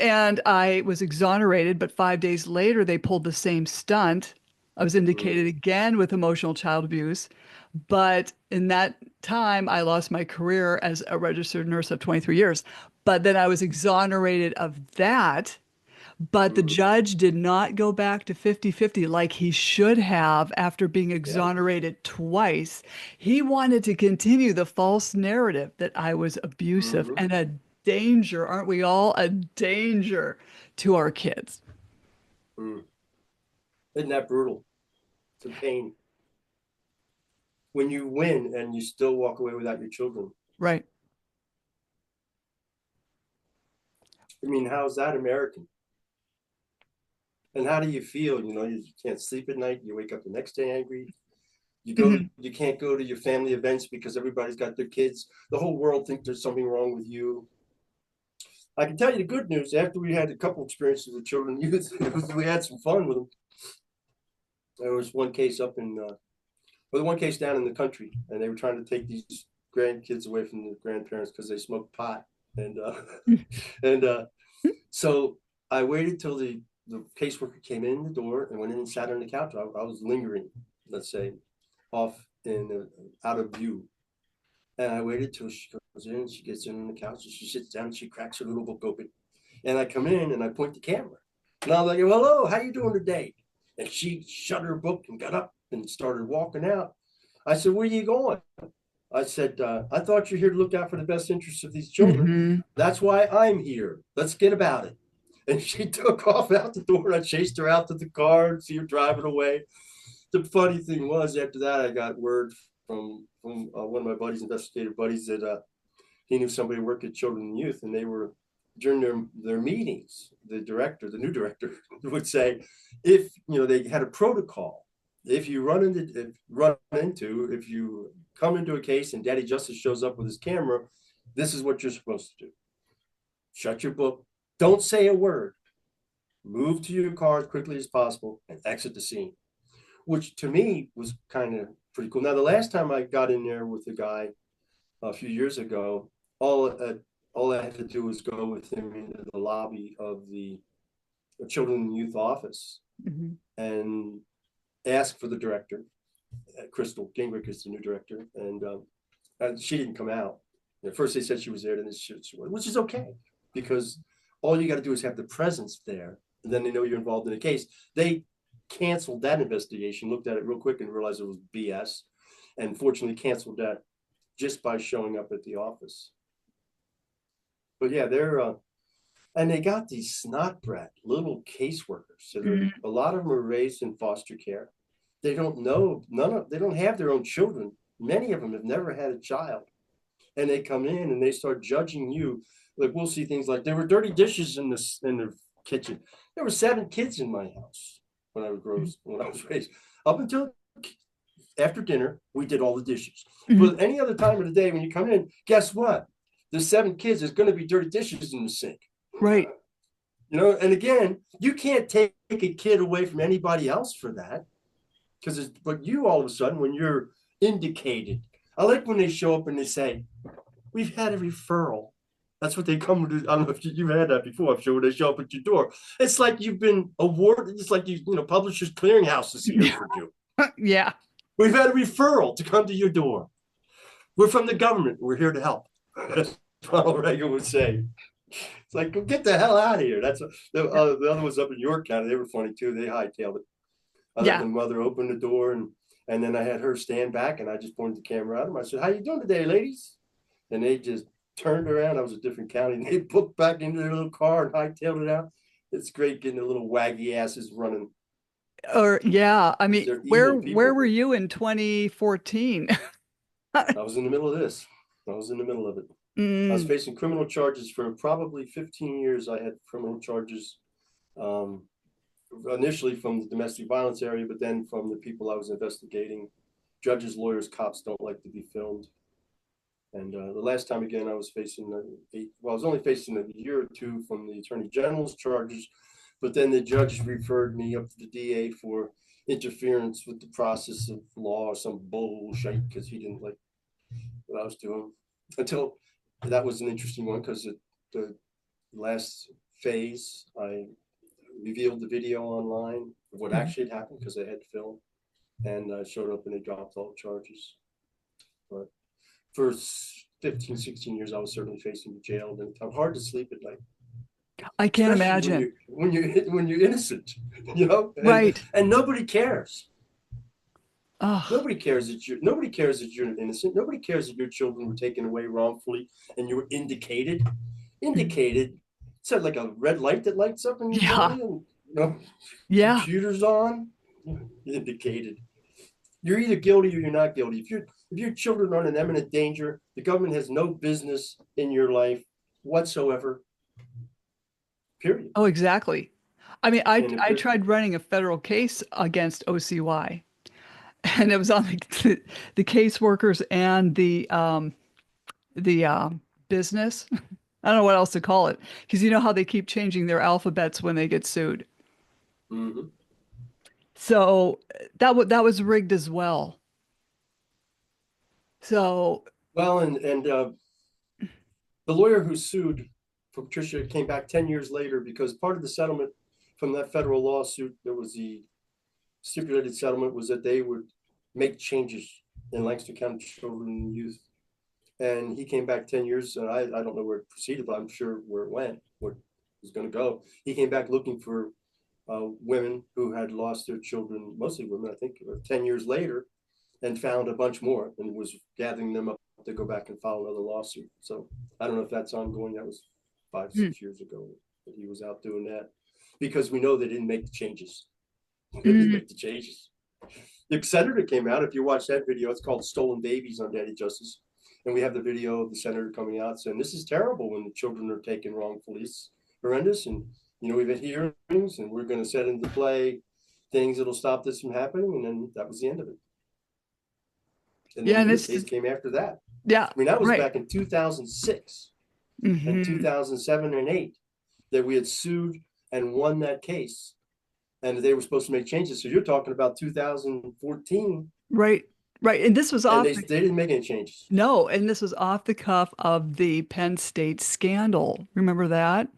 and I was exonerated, but 5 days later, they pulled the same stunt. I was Mm, indicated again with emotional child abuse. But in that time, I lost my career as a registered nurse of 23 years. But then I was exonerated of that. But the mm, judge did not go back to 50-50 like he should have after being yeah. exonerated twice. He wanted to continue the false narrative that I was abusive Hmm. and a danger. Aren't we all a danger to our kids? Mm. Isn't that brutal? It's a pain when you win and you still walk away without your children. Right. I mean, how's that American? And how do you feel? You know, you can't sleep at night. You wake up the next day angry. Mhm. You can't go to your family events because everybody's got their kids. The whole world thinks there's something wrong with you. I can tell you the good news. After we had a couple experiences with children and youth, we had some fun with them. There was one case up in, well, one case down in the country, and they were trying to take these grandkids away from the grandparents because they smoked pot, and and so I waited till the caseworker came in the door and went in and sat on the couch. I was lingering, let's say, off in out of view. And I waited till she goes in, she gets in on the couch, and she sits down, and she cracks her little book open. And I come in and I point the camera. And I'm like, well, hello, how you doing today? And she shut her book and got up and started walking out. I said, where are you going? I said, I thought you're here to look out for the best interests of these children. Mhm. That's why I'm here. Let's get about it. And she took off out the door. I chased her out to the car and see her driving away. The funny thing was, after that, I got word from one of my buddies, investigative buddies, that he knew somebody who worked at Children and Youth, and they were during their meetings. The director, the new director, would say, if you know they had a protocol, if you if you come into a case and Daddy Justice shows up with his camera, this is what you're supposed to do: shut your book, don't say a word, move to your car as quickly as possible, and exit the scene. Which to me was kind of pretty cool. Now, the last time I got in there with a guy a few years ago, all uh, all I had to do was go with him into the lobby of the Children and Youth office Mhm. and ask for the director. Crystal Gingrich is the new director, and she didn't come out. At first, they said she was there, then which is okay because all you got to do is have the presence there, and then they know you're involved in a case. They canceled that investigation, looked at it real quick, and realized it was BS, and fortunately canceled that just by showing up at the office. But yeah, they're and they got these snot brat little caseworkers that are Mhm. a lot of them are raised in foster care. They don't know they don't have their own children. Many of them have never had a child, and they come in and they start judging you. Like we'll see things like there were dirty dishes in the kitchen. There were 7 kids in my house when I was raised. Up until after dinner, we did all the dishes. Mhm. But any other time of the day when you come in, guess what? There's 7 kids. There's going to be dirty dishes in the sink. Right. You know, and again, you can't take a kid away from anybody else for that because it's but you all of a sudden when you're indicated. I like when they show up and they say, we've had a referral. That's what they come to. I don't know if you've had that before. I'm sure when they show up at your door, it's like you've been awarded. It's like you know, Publishers Clearinghouse is here for you. Yeah. We've had a referral to come to your door. We're from the government. We're here to help. That's what Ronald Reagan would say. It's like, get the hell out of here. Yeah. The other ones up in York County. They were funny too. They hightailed it. I let Yeah. the mother open the door and then I had her stand back and I just pointed the camera at them. I said, "How you doing today, ladies?" And they just turned around. I was a different county. And they booked back into their little car and hightailed it out. It's great getting the little waggy asses running Or yeah, I because mean, they're where evil where people. were you in 2014? I was in the middle of this. I was in the middle of it. I was Mm, facing criminal charges for probably 15 years. I had criminal charges um, initially from the domestic violence area, but then from the people I was investigating. Judges, lawyers, cops don't like to be filmed. And the last time again, I was facing I was only facing a year or two from the attorney general's charges, but then the judge referred me up to the DA for interference with the process of law or some bullshit because he didn't like what I was doing until that was an interesting one because the last phase, I revealed the video online of what Mhm. actually had happened because I had to film, and I showed up and they dropped all charges. But for 15, 16 years, I was certainly facing jail, and I'm hard to sleep at night, I can't especially when imagine. you're innocent, you know, Right. and nobody cares. Oh, Nobody cares that you're innocent. Nobody cares that your children were taken away wrongfully and you were indicated. Indicated. It's like a red light that lights up in your yeah. belly, and Yeah. computers on. Indicated. You're either guilty or you're not guilty. If your children are in imminent danger, the government has no business in your life whatsoever. Period. Oh, exactly. I mean, I And if I they're tried running a federal case against OCY, and it was on the caseworkers and the business. I don't know what else to call it because you know how they keep changing their alphabets when they get sued. mm-hmm. So that was rigged as well. So Well, and the lawyer who sued for Patricia came back 10 years later because part of the settlement from that federal lawsuit, there was the stipulated settlement was that they would make changes in Lancaster County children and youth. And he came back 10 years, and I don't know where it proceeded, but I'm sure where it went, where it was going to go. He came back looking for women who had lost their children, mostly women, I think, 10 years later, and found a bunch more and was gathering them up to go back and file another lawsuit. So I don't know if that's ongoing. That was five, hmm, 6 years ago that he was out doing that because we know they didn't make the changes. They didn't mm, make the changes. The senator came out. If you watch that video, it's called "Stolen Babies" on Daddy Justice, and we have the video of the senator coming out saying this is terrible when the children are taken wrongfully. It's horrendous, and we've had hearings, and we're going to set into play things that'll stop this from happening. And then that was the end of it. And yeah, then and your it's case came after that. yeah, I mean, that was right. back in 2006 and Hmm. 2007 and 8 that we had sued and won that case, and they were supposed to make changes. So you're talking about 2014, Right, right. And this was and off they didn't make any changes. no, and this was off the cuff of the Penn State scandal. Remember that?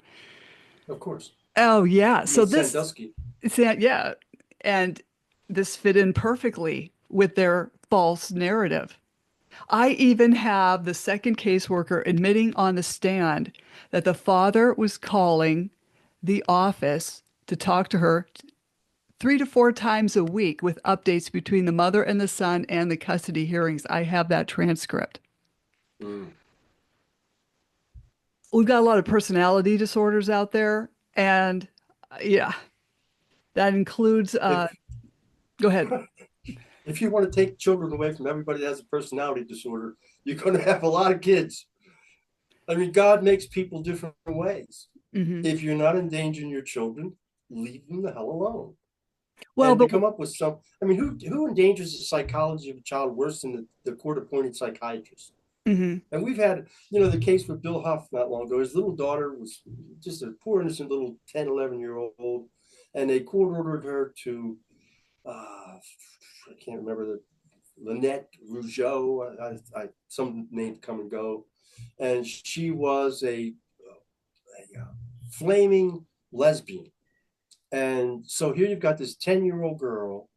Of course. Oh yeah. You So mean this, Sandusky? yeah, and this fit in perfectly with their false narrative. I even have the second caseworker admitting on the stand that the father was calling the office to talk to her 3 to 4 times a week with updates between the mother and the son and the custody hearings. I have that transcript. Mm. We've got a lot of personality disorders out there, and yeah, that includes, If go ahead. if you want to take children away from everybody that has a personality disorder, you're going to have a lot of kids. I mean, God makes people different ways. Hmm. If you're not endangering your children, leave them the hell alone. Well, And to but come up with some, I mean, who endangers the psychology of a child worse than the court-appointed psychiatrist? mhm. And we've had, the case with Bill Huff not long ago. His little daughter was just a poor, innocent little 10, 11-year-old. And they court ordered her to, I can't remember the Lynette Rougeau, some name come and go. And she was a flaming lesbian. And so here you've got this 10-year-old girl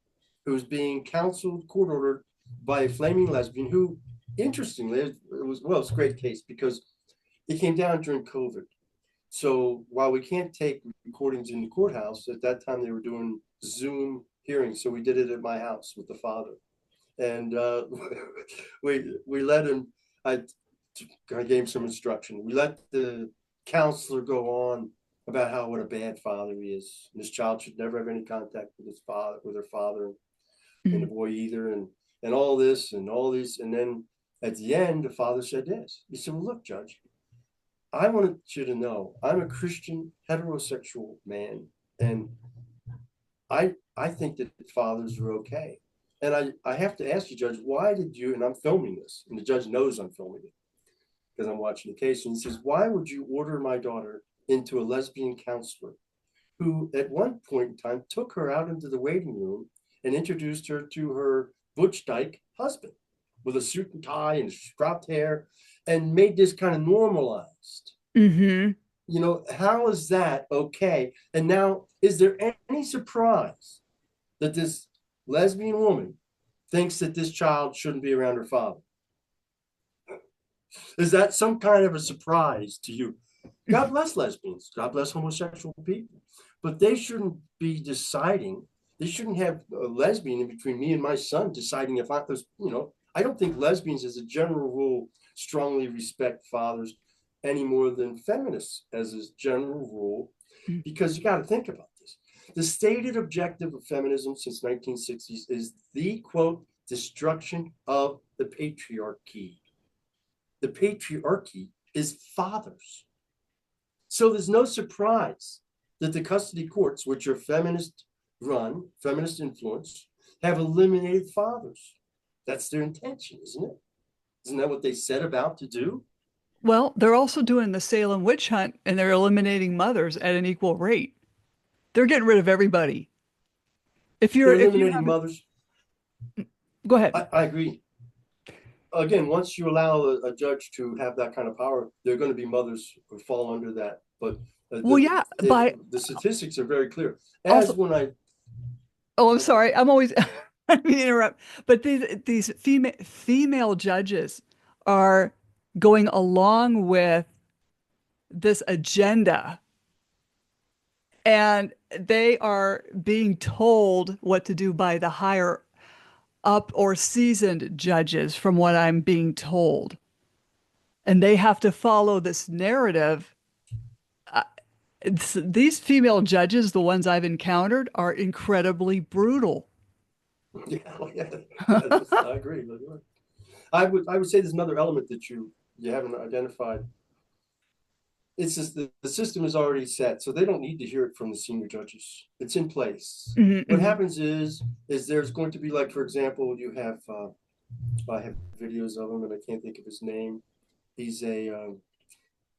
who's being counseled, court ordered by a flaming lesbian who, interestingly, it's a great case because it came down during COVID. So while we can't take recordings in the courthouse, at that time they were doing Zoom hearings. So we did it at my house with the father. And we let him, I, I gave him some instruction. We let the counselor go on about what a bad father he is. This child should never have any contact with his father, with her father, and the Mhm. boy either, and all this and all these. And then at the end, the father said this. He said, "Well, look, Judge, I wanted you to know I'm a Christian heterosexual man, and I think that fathers are okay. And I have to ask you, Judge, why did you?" And I'm filming this, and the judge knows I'm filming it because I'm watching the case. And he says, "Why would you order my daughter into a lesbian counselor who, at one point in time, took her out into the waiting room and introduced her to her Butch Dyke husband?" with a suit and tie and cropped hair and made this kind of normalized. Mm-hmm. How is that okay? And now, is there any surprise that this lesbian woman thinks that this child shouldn't be around her father? Is that some kind of a surprise to you? God bless lesbians. God bless homosexual people. But they shouldn't be deciding. They shouldn't have a lesbian in between me and my son deciding if I was, I don't think lesbians, as a general rule, strongly respect fathers any more than feminists, as a general rule, because you got to think about this. The stated objective of feminism since 1960s is the, quote, destruction of the patriarchy. The patriarchy is fathers. So there's no surprise that the custody courts, which are feminist run, feminist influence, have eliminated fathers. That's their intention, isn't it? Isn't that what they set about to do? Well, they're also doing the Salem witch hunt and they're eliminating mothers at an equal rate. They're getting rid of everybody. They're If you eliminating have, mothers. go ahead. I agree. Again, once you allow a judge to have that kind of power, there are going to be mothers who fall under that. But Well, yeah, by the statistics are very clear. also, As when I oh, I'm sorry. I'm always, I mean, interrupt. But these female judges are going along with this agenda and they are being told what to do by the higher up or seasoned judges, from what I'm being told. And they have to follow this narrative. Uh, these female judges, the ones I've encountered, are incredibly brutal. yeah, I agree. I would say there's another element that you haven't identified. It's just the system is already set, so they don't need to hear it from the senior judges. It's in place. Mhm, What mhm. happens is there's going to be, like, for example, you have I have videos of him and I can't think of his name. He's a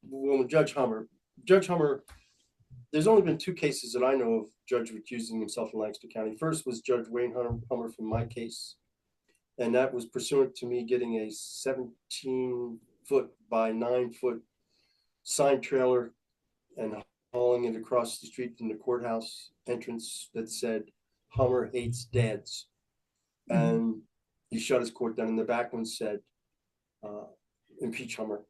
woman, Judge Hummer. Judge Hummer. There's only been two cases that I know of judge recusing himself in Lancaster County. First was Judge Wayne Hummer from my case, and that was pursuant to me getting a 17-foot by 9-foot sign trailer and hauling it across the street from the courthouse entrance that said Hummer hates dads. Mhm. And he shut his court down, and the back one said impeach Hummer.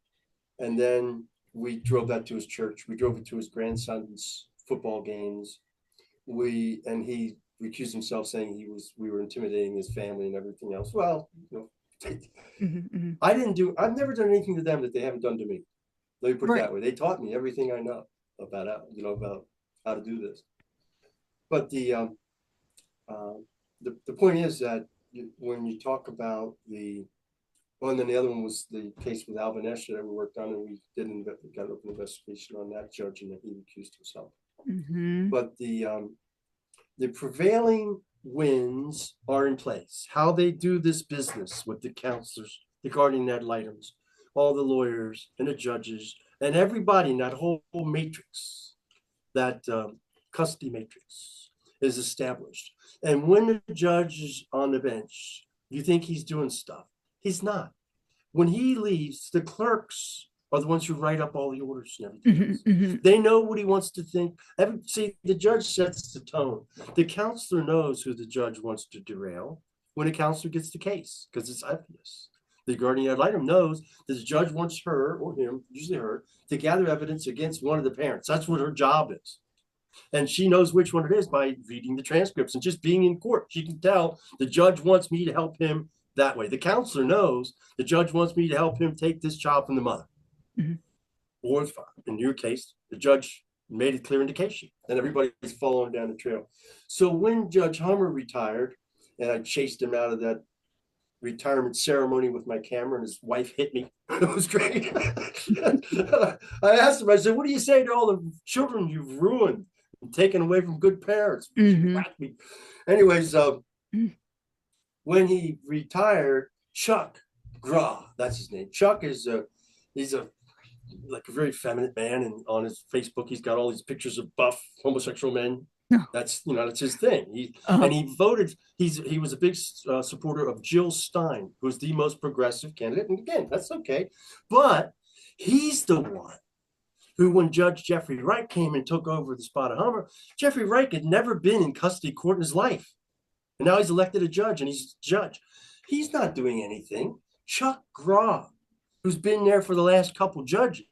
And then we drove that to his church. We drove it to his grandson's football games. He recused himself, saying we were intimidating his family and everything else. Well, Mhm, mhm. I've never done anything to them that they haven't done to me. Let me put it Right. that way. They taught me everything I know about how to do this. But uh, the point is that when you talk about and then the other one was the case with Alvin Escher that we worked on, and we got an open investigation on that judge, and that he recused himself. Mhm. But the prevailing winds are in place. How they do this business with the counselors, the guardian ad litems, all the lawyers and the judges, and everybody in that whole matrix, that custody matrix is established. And when the judge is on the bench, you think he's doing stuff. He's not. When he leaves, the clerks are the ones who write up all the orders and everything Mhm, else. mhm. They know what he wants to think. See, the judge sets the tone. The counselor knows who the judge wants to derail when a counselor gets the case, because it's obvious. The guardian ad litem knows that the judge wants her or him, usually her, to gather evidence against one of the parents. That's what her job is. And she knows which one it is by reading the transcripts and just being in court. She can tell the judge wants me to help him that way. The counselor knows the judge wants me to help him take this child from the mother. Mhm. Or in your case, the judge made a clear indication, and everybody's following down the trail. So when Judge Hummer retired, and I chased him out of that retirement ceremony with my camera, and his wife hit me. It was great. I asked him, I said, what do you say to all the children you've ruined and taken away from good parents? She Mhm. whacked me. Anyways, Mhm. when he retired, Chuck Graw, that's his name. Chuck he's a like a very feminine man, and on his Facebook he's got all these pictures of buff homosexual men. That's, that's his thing. He Uh, and he voted. He was a big supporter of Jill Stein, who's the most progressive candidate. And again, that's okay, but he's the one who, when Judge Jeffrey Wright came and took over the spot of Hummer, Jeffrey Wright had never been in custody court in his life, and now he's elected a judge, and he's a judge. He's not doing anything. Chuck Graw, who's been there for the last couple judges,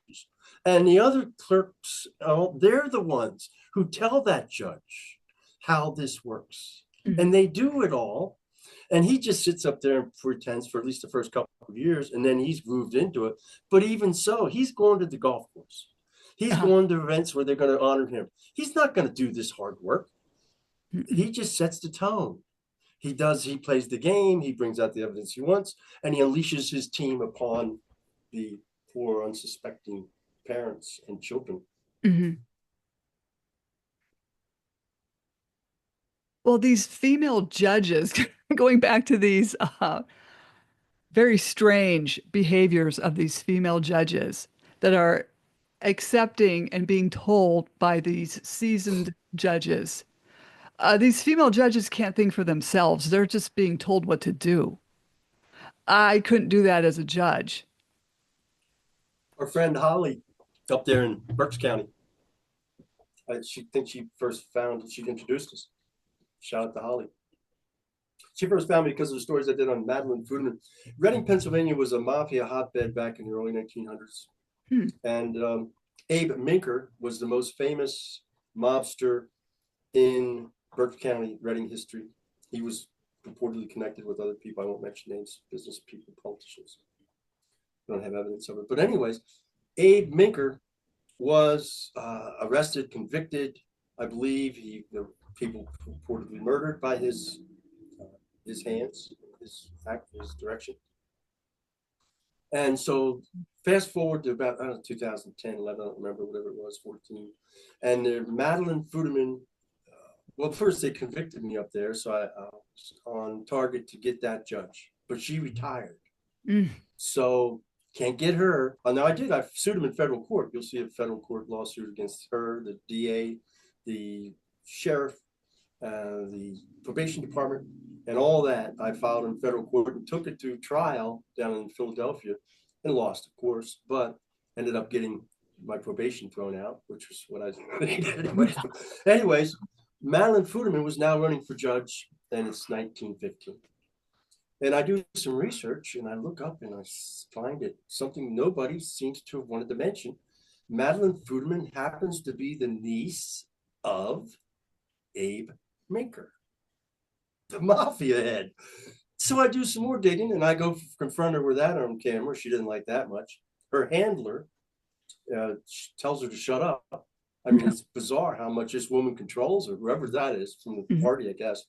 and the other clerks, they're the ones who tell that judge how this works. mhm. And they do it all. And he just sits up there and pretends for at least the first couple of years, and then he's moved into it. But even so, he's going to the golf course. He's Uh, going to events where they're going to honor him. He's not going to do this hard work. mm-mm. He just sets the tone. He plays the game, he brings out the evidence he wants, and he unleashes his team upon the poor, unsuspecting parents and children. Mhm. Well, these female judges, going back to these very strange behaviors of these female judges that are accepting and being told by these seasoned judges. These female judges can't think for themselves. They're just being told what to do. I couldn't do that as a judge. Our friend Holly up there in Berks County, she thinks she introduced us. Shout out to Holly. She first found me because of the stories I did on Madeline Fruitman. Reading, Pennsylvania was a mafia hotbed back in the early 1900s. Hmm. And Abe Minker was the most famous mobster in Berks County, Reading history. He was purportedly connected with other people. I won't mention names, business people, politicians. Don't have evidence of it. But anyways, Abe Minker was arrested, convicted. I believe the people purportedly murdered by his hands, his direction. And so fast forward to about, I don't know, 2010, 11, I don't remember, whatever it was, 14. And Madeline Fruitman, well, first they convicted me up there, so I was on target to get that judge, but she retired. Mm. So can't get her. Now I sued him in federal court. You'll see a federal court lawsuit against her, the DA, the sheriff, the probation department, and all that. I filed in federal court and took it to trial down in Philadelphia and lost, of course, but ended up getting my probation thrown out, which was what I needed anyways. Anyways, Madeline Fruitman was now running for judge, and it's 1915. And I do some research and I look up and I find it something nobody seems to have wanted to mention. Madeline Fruitman happens to be the niece of Abe Minker, the mafia head. So I do some more digging and I go confront her with that on camera. She didn't like that much. Her handler tells her to shut up. I mean, it's bizarre how much this woman controls her, whoever that is from the party, I guess.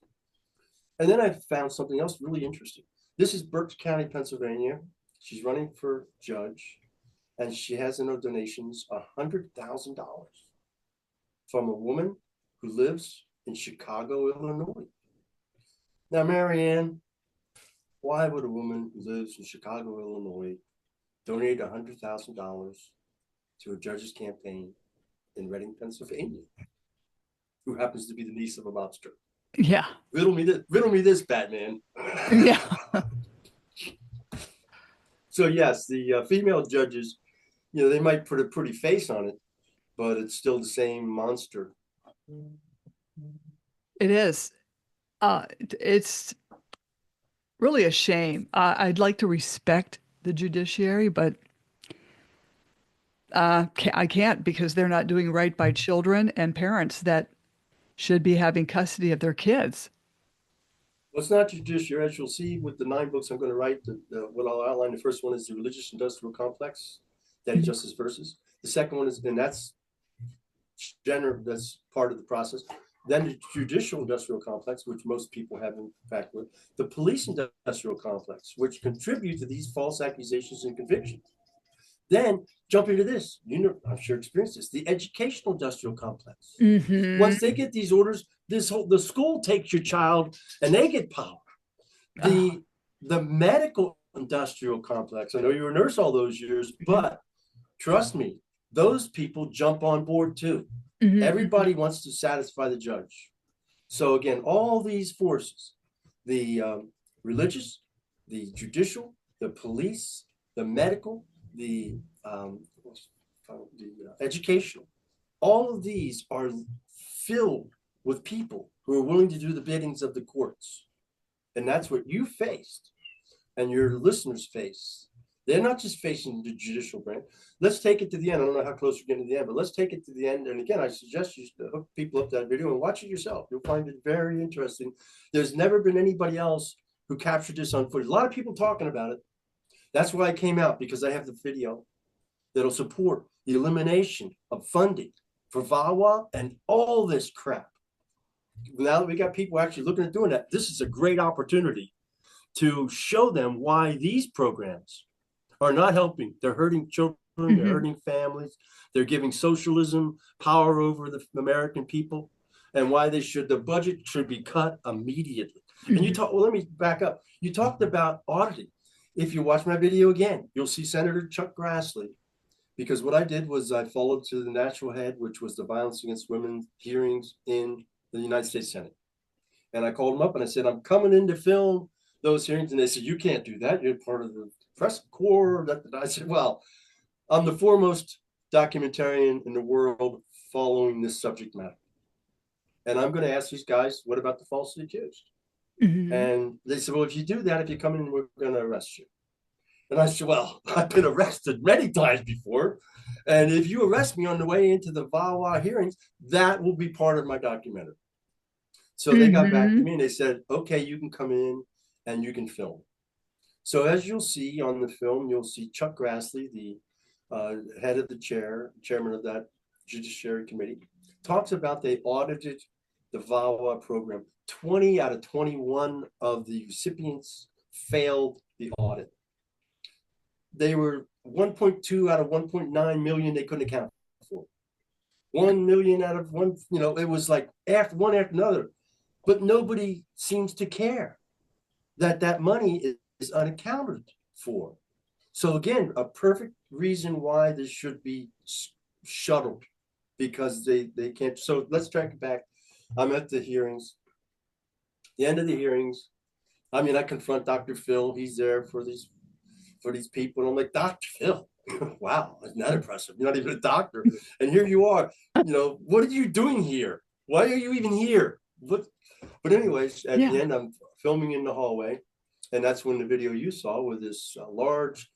And then I found something else really interesting. This is Berks County, Pennsylvania. She's running for judge, and she has in her donations $100,000 from a woman who lives in Chicago, Illinois. Now, Marianne, why would a woman who lives in Chicago, Illinois, donate $100,000 to a judge's campaign in Reading, Pennsylvania, who happens to be the niece of a mobster? Yeah. Riddle me this, Batman. Yeah. So yes, the female judges, they might put a pretty face on it, but it's still the same monster. It is. It's really a shame. I'd like to respect the judiciary, but I can't because they're not doing right by children and parents that should be having custody of their kids. Well, it's not judiciary, as you'll see with the 9 books I'm going to write. What I'll outline, the first one is the religious industrial complex, Daddy Justice versus. The second one is, and that's part of the process. Then the judicial industrial complex, which most people have in fact with, the police industrial complex, which contribute to these false accusations and convictions. Then jump into this, I'm sure experienced this, the educational industrial complex. Once they get these orders, the school takes your child and they get power. The medical industrial complex, I know you were a nurse all those years, but trust me, those people jump on board too. Mm-hmm. Everybody wants to satisfy the judge. So again, all these forces, the religious, the judicial, the police, the medical, the educational, all of these are filled with people who are willing to do the biddings of the courts. And that's what you faced and your listeners face. They're not just facing the judicial branch. Let's take it to the end. I don't know how close we're getting to the end, but let's take it to the end. And again, I suggest you hook people up to that video and watch it yourself. You'll find it very interesting. There's never been anybody else who captured this on footage. A lot of people talking about it. That's why I came out, because I have the video that'll support the elimination of funding for VAWA and all this crap. Now that we got people actually looking at doing that, this is a great opportunity to show them why these programs are not helping. They're hurting children, they're Mm-hmm. hurting families, they're giving socialism power over the American people, and why the budget should be cut immediately. And you Mm-hmm. talk, well, let me back up. You talked about auditing. If you watch my video again, you'll see Senator Chuck Grassley, because what I did was I followed to the natural head, which was the violence against women hearings in the United States Senate. And I called him up and I said, I'm coming in to film those hearings. And they said, you can't do that. You're part of the press corps. I said, well, I'm the foremost documentarian in the world following this subject matter. And I'm going to ask these guys, what about the falsely accused? Mm-hmm. And they said, well, if you do that, if you come in, we're going to arrest you. And I said, well, I've been arrested many times before. And if you arrest me on the way into the VAWA hearings, that will be part of my documentary. So they got back to Mm-hmm. me and they said, okay, you can come in and you can film. So as you'll see on the film, you'll see Chuck Grassley, the head of the chairman of that Judiciary Committee, talks about they audited the VAWA program. 20 out of 21 of the recipients failed the audit. They were 1.2 out of 1.9 million they couldn't account for. 1 million out of one, it was like after one after another. But nobody seems to care that money is unaccounted for. So again, a perfect reason why this should be shuttled, because they can't. So let's track it back. I'm at the hearings. The end of the hearings, I mean, I confront Dr. Phil. He's there for these people. And I'm like, Dr. Phil, wow, isn't that impressive? You're not even a doctor. And here you are. What are you doing here? Why are you even here? But anyways, at the Yeah. end, I'm filming in the hallway. And that's when the video you saw, where this large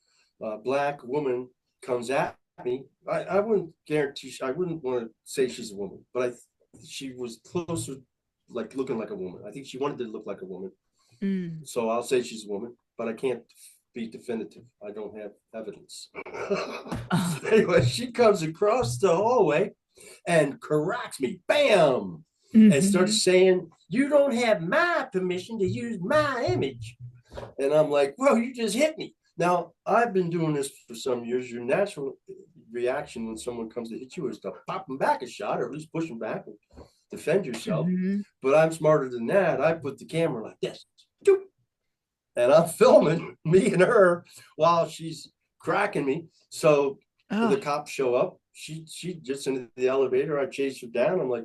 black woman comes at me. I wouldn't guarantee, I wouldn't want to say she's a woman, but she was closer, like looking like a woman. I think she wanted to look like a woman. Mm. So I'll say she's a woman, but I can't be definitive. I don't have evidence. Uh, Anyway, she comes across the hallway and corrects me, bam, and mm-hmm. starts saying, you don't have my permission to use my image. And I'm like, well, you just hit me. Now, I've been doing this for some years. Your natural reaction when someone comes to hit you is to pop them back a shot, or at least push them back and defend yourself. Mm-hmm. But I'm smarter than that. I put the camera like this, and I'm filming me and her while she's cracking me. So the Oh, cops show up. She gets into the elevator. I chase her down. I'm like,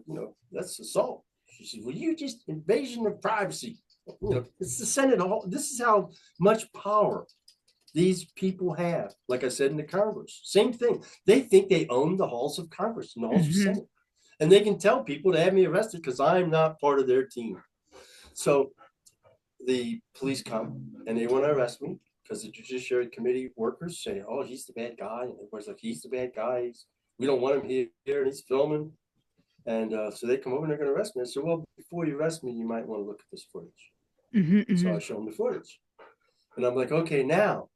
that's assault. She said, well, you just invasion of privacy. It's the Senate. This is how much power these people have. Like I said, in the Congress, same thing. They think they own the halls of Congress and the halls of mm-hmm. Senate, and they can tell people to have me arrested because I'm not part of their team. So the police come and they want to arrest me because the Judiciary Committee workers say, "Oh, he's the bad guy," and everybody's like, "He's the bad guy. We don't want him here, and he's filming." And so they come over and they're going to arrest me. I said, "Well, before you arrest me, you might want to look at this footage." Mm-hmm. So Mm-hmm. I show them the footage, and I'm like, "Okay, now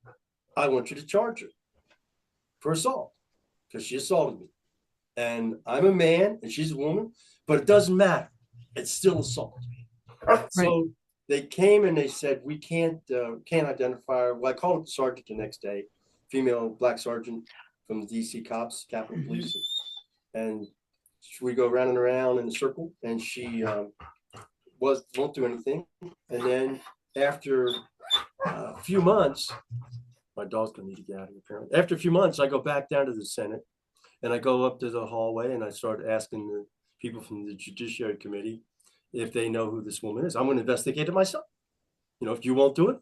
I want you to charge her for assault because she assaulted me, and I'm a man and she's a woman, but it doesn't matter. It's still assault." Right. So they came and they said, we can't identify her. Well, I called the sergeant the next day, female black sergeant from the DC cops, Capitol Mm-hmm. Police. And we go round and around in a circle, and she won't do anything. And then after a few months, my dog's gonna need to get out of here apparently. After a few months, I go back down to the Senate, And I go up to the hallway and I start asking the people from the Judiciary Committee if they know who this woman is. I'm going to investigate it myself. If you won't do it,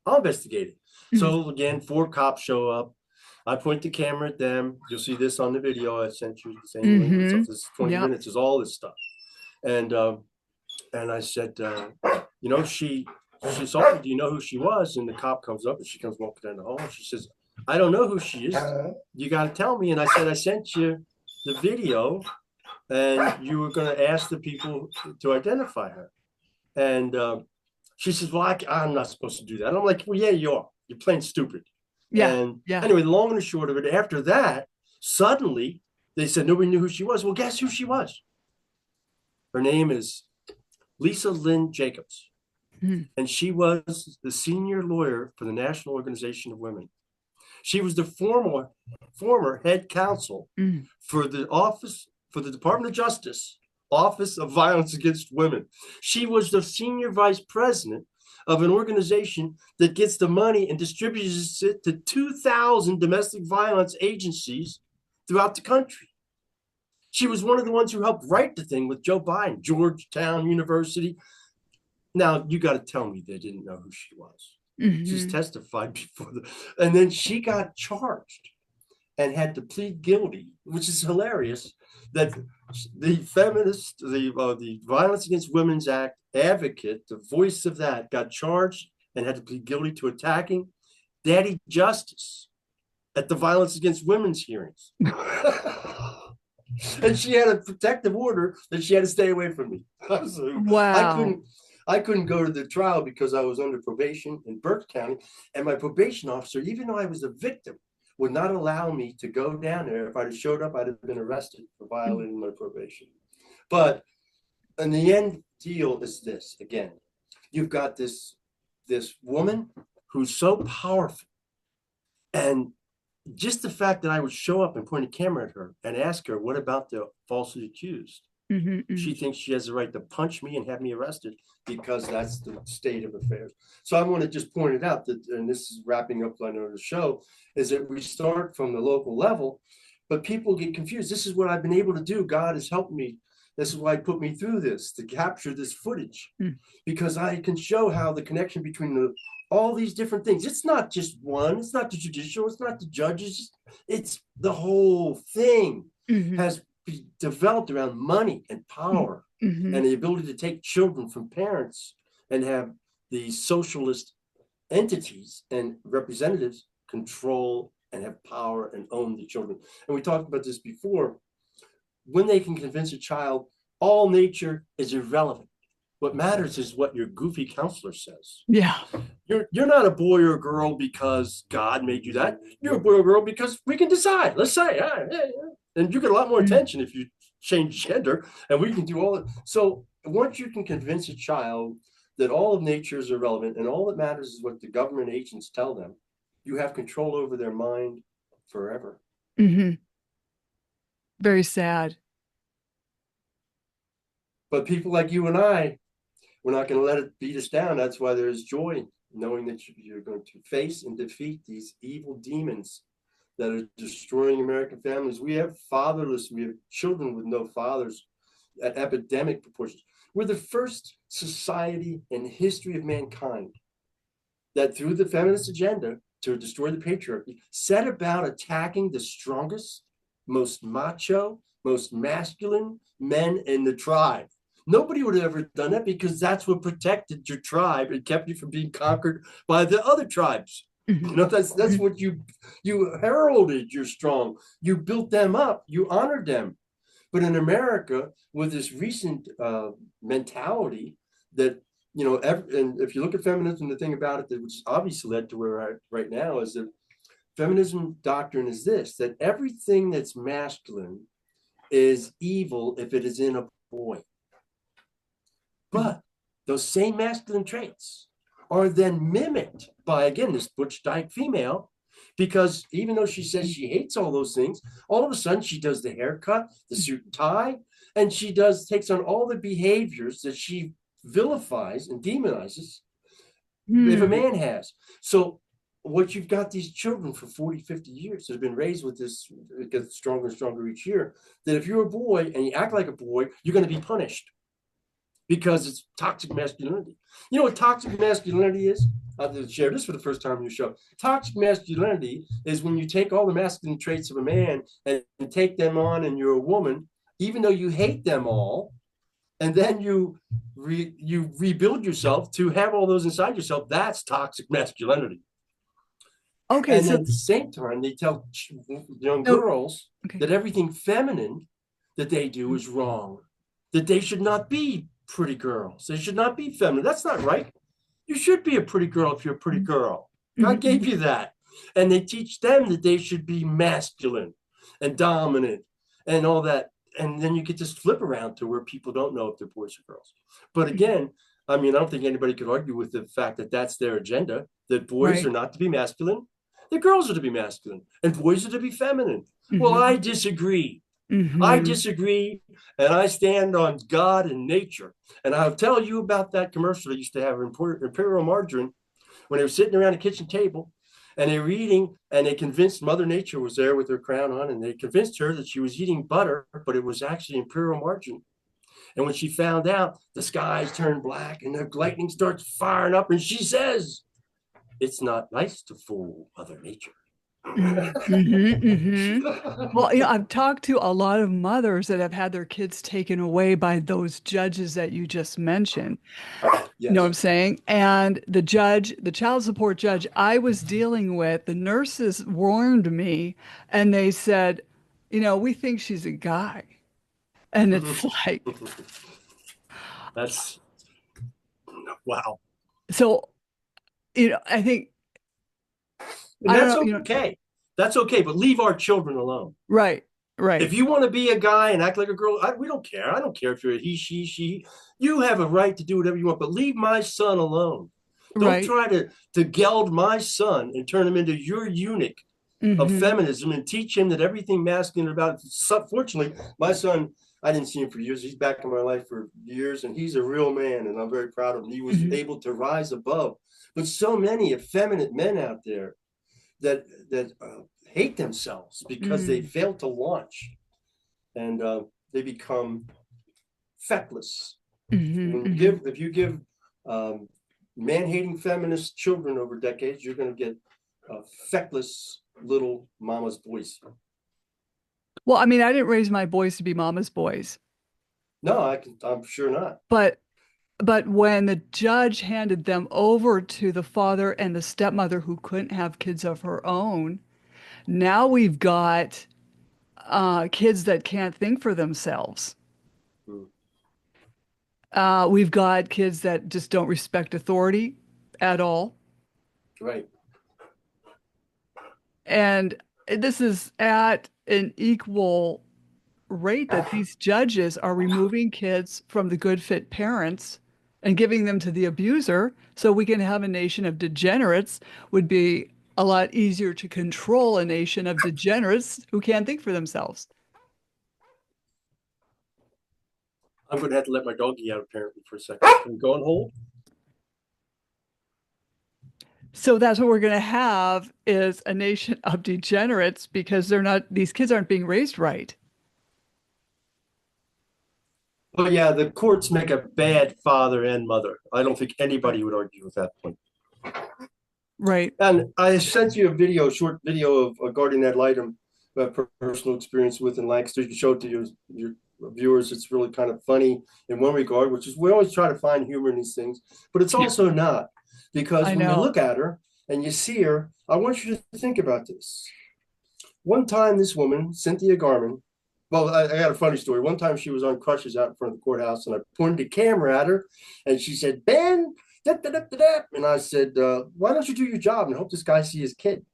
I'll investigate it. Mhm. So again, 4 cops show up. I point the camera at them. You'll see this on the video. I sent you the same link. So Mhm. this is 20 Yep. minutes is all this stuff. And I said, she saw me. Do you know who she was? And the cop comes up and she comes walking down the hall. And she says, I don't know who she is. You got to tell me. And I said, I sent you the video and you were going to ask the people to identify her. And she says, well, I'm not supposed to do that. And I'm like, well, yeah, you are. You're playing stupid. Yeah. And Yeah. anyway, the long and the short of it, after that, suddenly they said nobody knew who she was. Well, guess who she was? Her name is Lisa Lynn Jacobs. Mhm. And she was the senior lawyer for the National Organization of Women. She was the former head counsel Mhm. for the Department of Justice, Office of Violence Against Women. She was the senior vice president of an organization that gets the money and distributes it to 2,000 domestic violence agencies throughout the country. She was one of the ones who helped write the thing with Joe Biden, Georgetown University. Now, you got to tell me they didn't know who she was. She's Mhm. testified before and then she got charged and had to plead guilty, which is hilarious. That the feminist, the Violence Against Women's Act advocate, the voice of that, got charged and had to plead guilty to attacking Daddy Justice at the Violence Against Women's hearings. And she had a protective order that she had to stay away from me. So I Wow. couldn't I couldn't go to the trial because I was under probation in Burke County, and my probation officer, even though I was a victim, would not allow me to go down there. If I'd have showed up, I'd have been arrested for violating my probation. But in the end deal is this again, you've got this woman who's so powerful, and just the fact that I would show up and point a camera at her and ask her, what about the falsely accused? Mhm. She Mhm. thinks she has the right to punch me and have me arrested because that's the state of affairs. So I want to just point it out that, and this is wrapping up, I know, the show, is that we start from the local level, but people get confused. This is what I've been able to do. God has helped me. This is why he put me through this, to capture this footage, Mhm. because I can show how the connection between all these different things. It's not just one. It's not the judicial. It's not the judges. It's the whole thing Mhm. has developed around money and power and Mhm. the ability to take children from parents and have these socialist entities and representatives control and have power and own the children. And we talked about this before. When they can convince a child all nature is irrelevant, what matters is what your goofy counselor says. Yeah. You're not a boy or a girl because God made you that. You're a boy or a girl because we can decide. Let's say, and you get a lot more Mhm. attention if you change gender, and we can do all that. So once you can convince a child that all of nature is irrelevant and all that matters is what the government agents tell them, you have control over their mind forever. Mhm. Very sad. But people like you and I, we're not going to let it beat us down. That's why there's joy, knowing that you're going to face and defeat these evil demons that are destroying American families. We have we have children with no fathers at epidemic proportions. We're the first society in the history of mankind that, through the feminist agenda to destroy the patriarchy, set about attacking the strongest, most macho, most masculine men in the tribe. Nobody would have ever done that because that's what protected your tribe and kept you from being conquered by the other tribes. Mhm. That's Mhm. what you heralded. You're strong. You built them up. You honored them. But in America, with this recent mentality that, and if you look at feminism, the thing about it that which obviously led to where we're at right now is that feminism doctrine is this, that everything that's masculine is evil if it is in a boy. Mhm. But those same masculine traits are then mimicked by, again, this butch dyke female, because even though she says she hates all those things, all of a sudden she does the haircut, the suit and tie, and she takes on all the behaviors that she vilifies and demonizes if a Mhm. man has. So what you've got these children for 40, 50 years that have been raised with this, it gets stronger and stronger each year, that if you're a boy and you act like a boy, you're going to be punished because it's toxic masculinity. You know what toxic masculinity is? I'll share this for the first time on your show. Toxic masculinity is when you take all the masculine traits of a man and take them on, and you're a woman, even though you hate them all, and then you rebuild yourself to have all those inside yourself. That's toxic masculinity. Okay, And so then at the same time, they tell young so girls okay. that everything feminine that they do is wrong, that they should not be pretty girls. They should not be feminine. That's not right. You should be a pretty girl if you're a pretty girl. God gave Mhm. you that. And they teach them that they should be masculine and dominant and all that. And then you get this flip around to where people don't know if they're boys or girls. But again, I mean, I don't think anybody could argue with the fact that that's their agenda, that boys Right. are not to be masculine, that girls are to be masculine, and boys are to be feminine. Well, I Hmm. disagree. I Hmm. disagree, and I stand on God and nature. And I'll tell you about that commercial I used to have, Imperial Margarine, when they were sitting around a kitchen table and they were eating, and they convinced Mother Nature was there with her crown on, and they convinced her that she was eating butter, but it was actually Imperial Margarine. And when she found out, the skies turned black and the lightning starts firing up, and she says, "It's not nice to fool Mother Nature." Hmm. Well, I've talked to a lot of mothers that have had their kids taken away by those judges that you just mentioned. You know what I'm Yes. saying? And the judge, the child support judge I was dealing with, the nurses warned me and they said, we think she's a guy. And it's like, That's wow. so, I think, And I don't that's know, okay. That's okay, but leave our children alone. right, If right, you want to be a guy and act like a girl, we don't care. I don't care if you're a he, she. You have a right to do whatever you want, but leave my son alone. Don't right. try to geld my son and turn him into your eunuch of Hmm. feminism and teach him that everything masculine about it. Fortunately, my son, I didn't see him for years. He's back in my life for years, and he's a real man, and I'm very proud of him. He was Hmm. able to rise above. But so many effeminate men out there that hate themselves because they Hmm. fail to launch, and they become feckless. Hmm. When you Hmm. give, if you give um, man-hating feminist children over decades, you're going to get feckless little mama's boys. Well, I mean, I didn't raise my boys to be mama's boys, No, I'm sure not. but when the judge handed them over to the father and the stepmother who couldn't have kids of her own, now we've got kids that can't think for themselves. Mm, We've got kids that just don't respect authority at all. right. And this is at an equal rate that these judges are removing kids from the good fit parents and giving them to the abuser so we can have a nation of degenerates would be a lot easier to control a nation of degenerates who can't think for themselves. I'm going to have to let my doggy out apparently for a second. Can we go on hold? So that's what we're going to have is a nation of degenerates because these kids aren't being raised right. But yeah, the courts make a bad father and mother. I don't think Right. anybody would argue with that point. Right. And I sent you a short video of a guardian ad litem personal experience with in Lancaster. You can show it to your viewers. It's really kind of funny in one regard, which is we always try to find humor in these things, but it's Yeah, also not. Because I when you know. look at her and you see her, I want you to think about this. One time, this woman, Cynthia Garman, well, I got a funny story. One time she was on crutches out in front of the courthouse, and I pointed the camera at her, and she said, "Ben," da, da, da, da, da. And I said, "Why don't you do your job and help this guy see his kid?"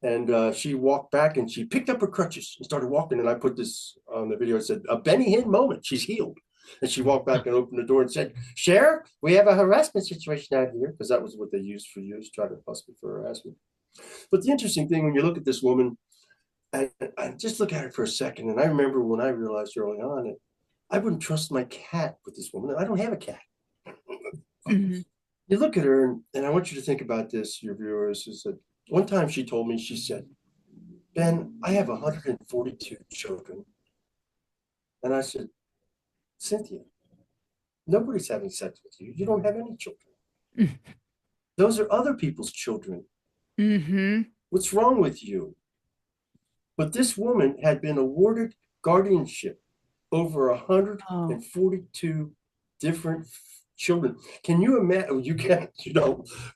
And she walked back and she picked up her crutches and started walking. And I put this on the video. It said, "A Benny Hinn moment. She's healed." And she walked back and opened the door and said, "Sheriff, we have a harassment situation out here," because that was what they used for years, try to bust me for harassment. But the interesting thing, when you look at this woman, I just look at her for a second, and I remember when I realized early on that I wouldn't trust my cat with this woman. I don't have a cat. Mhm. You look at her, and I want you to think about this, your viewers, is that one time she told me, she said, Ben, I have 142 children. And I said, Cynthia, nobody's having sex with you. You don't have any children. Those are other people's children. Mm-hmm. What's wrong with you? But this woman had been awarded guardianship over Oh, 142 different children. Can you imagine? You can't,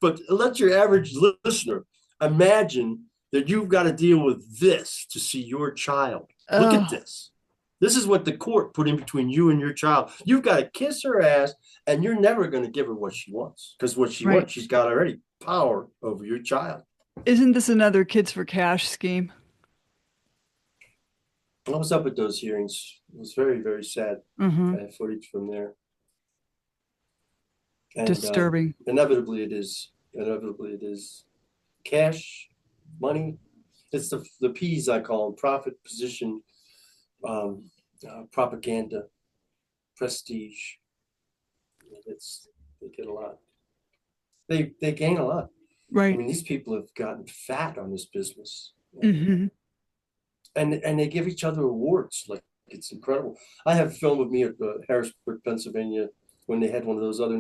but let your average listener imagine that you've got to deal with this to see your child. Look at oh, this. This is what the court put in between you and your child. You've got to kiss her ass, and you're never going to give her what she wants, because what she right. wants, she's got already power over your child. Isn't this another kids for cash scheme? I was up at those hearings. It was very, very sad. Mm-hmm. I have footage from there. And Disturbing. inevitably it is. Inevitably it is cash, money. It's the P's I call them: profit, position, um, propaganda, prestige. It's they get a lot. They gain a lot. I Right. mean, these people have gotten fat on this business, Mm-hmm. and they give each other awards. Like, it's incredible. I have film of me at Harrisburg, Pennsylvania, when they had one of those other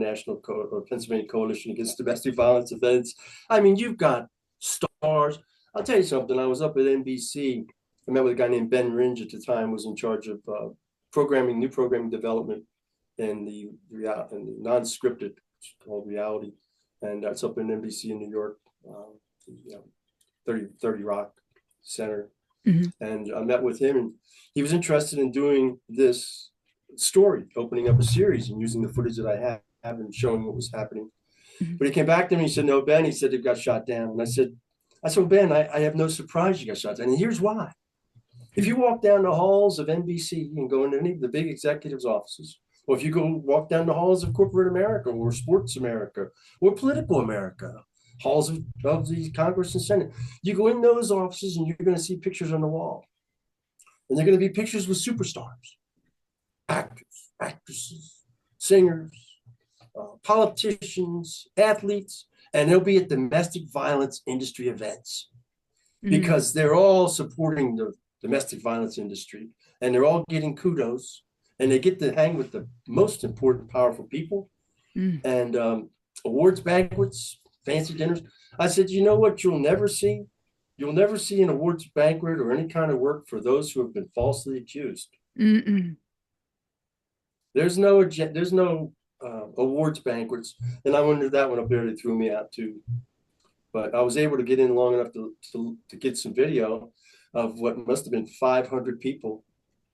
or Pennsylvania Coalition Against Domestic Violence events. I mean, you've got stars. I'll tell you something. I was up at NBC. I met with a guy named Ben Ringe at the time, was in charge of new programming development, and the non-scripted, called reality, and that's up in NBC in New York, you know, 30 Rock Center. Mm-hmm. And I met with him, and he was interested in doing this story, opening up a series and using the footage that I have and showing what was happening. Mm-hmm. But he came back to me and he said, "No, Ben," he said, "it got shot down." And I said, "Well, Ben, I have no surprise you got shot down. And here's why. If you walk down the halls of NBC and go into any of the big executives' offices, or if you go walk down the halls of corporate America or sports America or political America, halls of the Congress and Senate, you go in those offices and you're going to see pictures on the wall. And they're going to be pictures with superstars, actors, actresses, singers, politicians, athletes, and they'll be at domestic violence industry events Mm-hmm. because they're all supporting the domestic violence industry, and they're all getting kudos, and they get to hang with the most important, powerful people, Mm-hmm. and awards banquets, fancy dinners. I said, you know what you'll never see? You'll never see an awards banquet or any kind of work for those who have been falsely accused. Mm-mm. There's no awards banquets, and I wondered that one up there. They threw me out too, but I was able to get in long enough to get some video of what must have been 500 people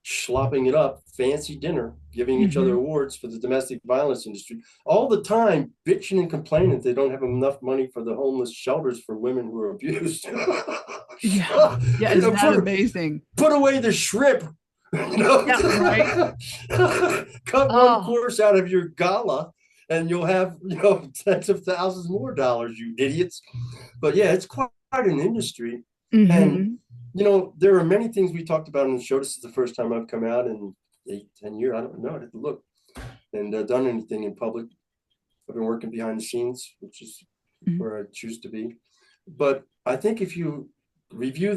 slopping it up, fancy dinner, giving each other Mm-hmm. awards for the domestic violence industry, all the time bitching and complaining they don't have enough money for the homeless shelters for women who are abused. Yeah. Yeah. you Isn't know, that put amazing? put away the shrimp. You know, Yeah. Right. cut one Oh. course out of your gala, and you'll have tens of thousands more dollars, you idiots. But yeah, it's quite an industry, and Mm-hmm. there are many things we talked about on the show. This is the first time I've come out in 8, 10 years. I don't know. I have to look and done anything in public. I've been working behind the scenes, which is Mm-hmm. where I choose to be. But I think if you review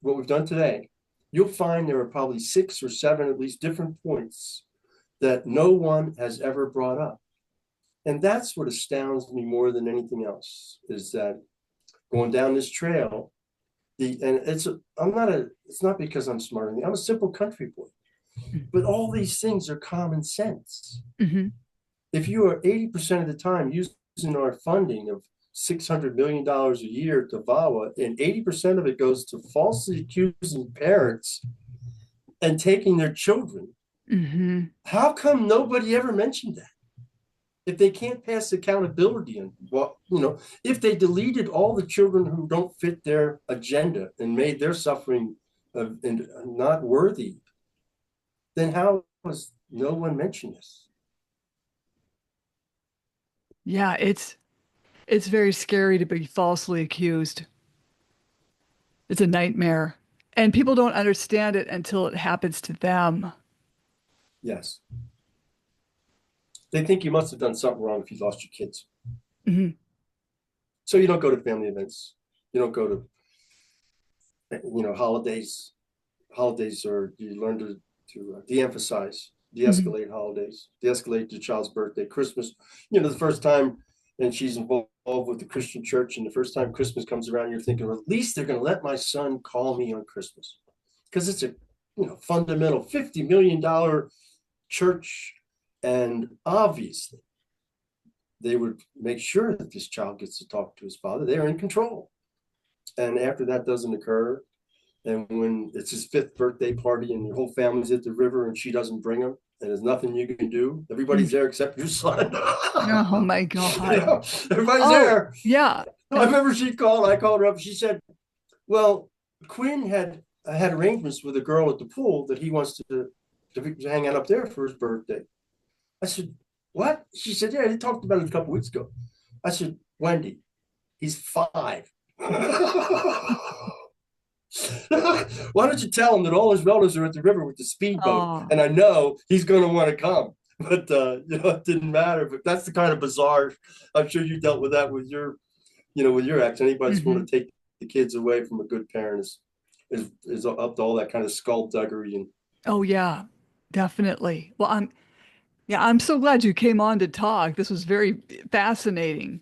what we've done today, you'll find there are probably 6 or 7 at least different points that no one has ever brought up. And that's what astounds me more than anything else, is that going down this trail, and it's not because I'm smarter. I'm a simple country boy, but all these things are common sense. Mm-hmm. If you are 80% of the time using our funding of $600 million a year to VAWA, and 80% of it goes to falsely accusing parents and taking their children, Mm-hmm. how come nobody ever mentioned that? If they can't pass accountability, and if they deleted all the children who don't fit their agenda and made their suffering not worthy, then how was no one mentioned this? Yeah. It's very scary to be falsely accused. It's a nightmare. And people don't understand it until it happens to them. Yes, they think you must have done something wrong if you lost your kids. Hmm. So you don't go to family events. You don't go to, holidays. Holidays are, you learn to de-emphasize, Hmm. de-escalate holidays, de-escalate the child's birthday, Christmas. The first time, and she's involved with the Christian church, and the first time Christmas comes around, you're thinking, well, at least they're going to let my son call me on Christmas, because it's a fundamental $50 million church, and obviously they would make sure that this child gets to talk to his father. They're in control. And after that doesn't occur, and when it's his fifth birthday party and your whole family's at the river and she doesn't bring him, and there's nothing you can do, everybody's there except your son. Oh my God. Everybody's Oh, there. yeah. I remember she called, I called her up. She said, well, Quinn had arrangements with a girl at the pool that he wants to hang out up there for his birthday. I said, what? She said, yeah, he talked about it a couple weeks ago. I said, Wendy, he's 5. Why don't you tell him that all his relatives are at the river with the speedboat, Oh. and I know he's going to want to come. But it didn't matter. But that's the kind of bizarre. I'm sure you dealt with that with your ex. Anybody that's Hmm. want to take the kids away from a good parent is up to all that kind of skullduggery and. Oh yeah, definitely. Well, I'm so glad you came on to talk. This was very fascinating.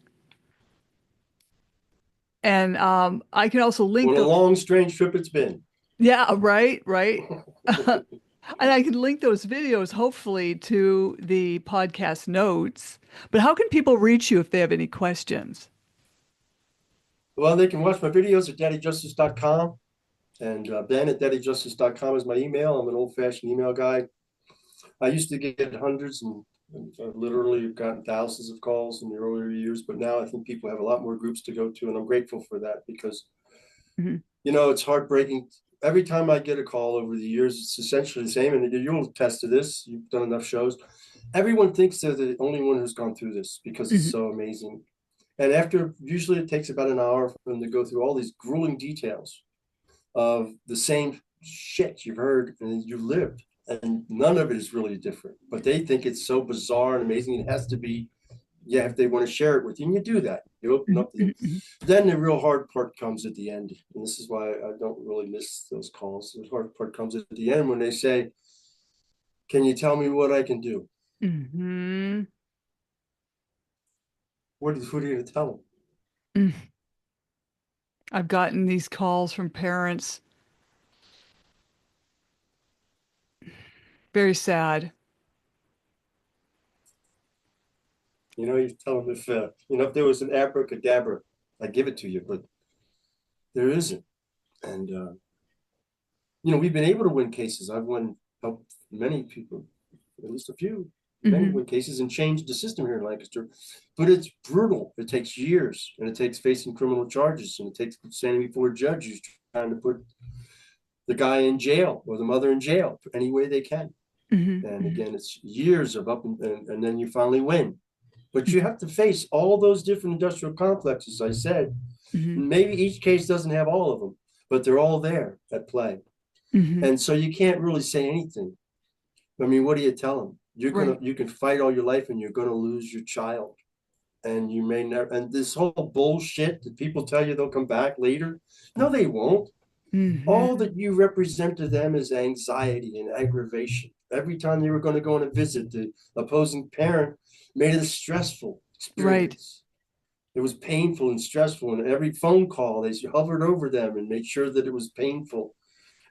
And I can also link What a those. long, strange trip it's been. Yeah, right, right. And I can link those videos hopefully to the podcast notes. But how can people reach you if they have any questions? Well, they can watch my videos at daddyjustice.com, and Ben at daddyjustice.com is my email. I'm an old-fashioned email guy. I used to get hundreds, and I've literally gotten thousands of calls in the earlier years, but now I think people have a lot more groups to go to, and I'm grateful for that because Mhm. it's heartbreaking. Every time I get a call over the years, it's essentially the same, and you'll attest to this. You've done enough shows. Everyone thinks they're the only one who's gone through this because it's Mhm. so amazing. And after, usually it takes about an hour for them to go through all these grueling details of the same shit you've heard and you lived, and none of it is really different. But they think it's so bizarre and amazing. It has to be, yeah, if they want to share it with you, and you do that, you open Mhm. up the. Mhm. Then the real hard part comes at the end, and this is why I don't really miss those calls. The hard part comes at the end when they say, "Can you tell me what I can do?" Mhm. Who are you going to tell them? Mhm. I've gotten these calls from parents. Very sad. You tell them if there was an abracadabra, I'd give it to you, but there isn't. And we've been able to win cases. I've helped many people, at least a few, many Hmm. win cases and changed the system here in Lancaster. But it's brutal. It takes years, and it takes facing criminal charges, and it takes standing before a judge who's trying to put the guy in jail or the mother in jail any way they can. Hmm. And Hmm. again, it's years of and then you finally win. But you have to face all those different industrial complexes, I said. Hmm. Maybe each case doesn't have all of them, but they're all there at play. Hmm. And so you can't really say anything. I mean, what do you tell them? Right. You can fight all your life and you're gonna lose your child. And you may never, and this whole bullshit that people tell you they'll come back later. No, they won't. All Hmm. that you represent to them is anxiety and aggravation. Every time they were going to go on a visit, the opposing parent made it a stressful Right. experience. It was painful and stressful. And every phone call, they hovered over them and made sure that it was painful.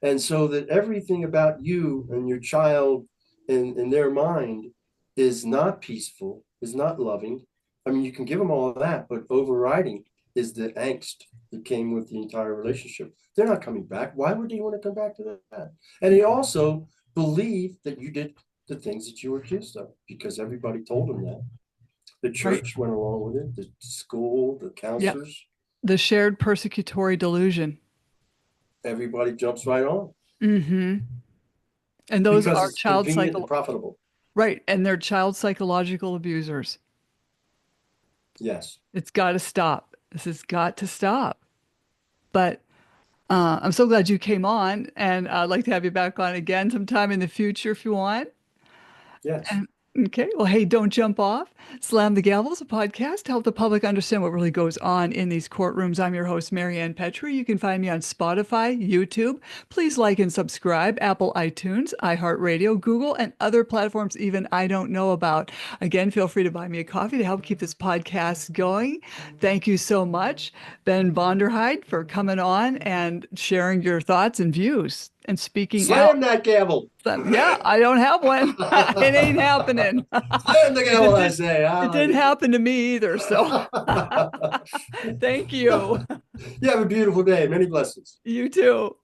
And so that everything about you and your child in their mind is not peaceful, is not loving. I mean, you can give them all of that, but overriding is the angst that came with the entire relationship. They're not coming back. Why would they want to come back to that? And they also believe that you did the things that you were accused of because everybody told them that. The Right. church went along with it, the school, the Yeah. counselors, The shared persecutory delusion. everybody jumps right on Hmm. And those because are it's convenient and child. profitable. Right. And they're child psychological abusers. Yes. It's got to stop. This has got to stop. But I'm so glad you came on, and I'd like to have you back on again sometime in the future if you want. Yes. And Okay. Well, hey, don't jump off. Slam the Gavel is a podcast to help the public understand what really goes on in these courtrooms. I'm your host, Marianne Petrie. You can find me on Spotify, YouTube. Please like and subscribe, Apple iTunes, iHeartRadio, Google, and other platforms even I don't know about. Again, feel free to buy me a coffee to help keep this podcast going. Thank you so much, Ben Vonderheide, for coming on and sharing your thoughts and views and speaking out. Slam that gavel. Yeah, I don't have one. It ain't happening. Slam the It gavel, I did, say. it didn't happen to me either. So thank you. You have a beautiful day. Many blessings. You too.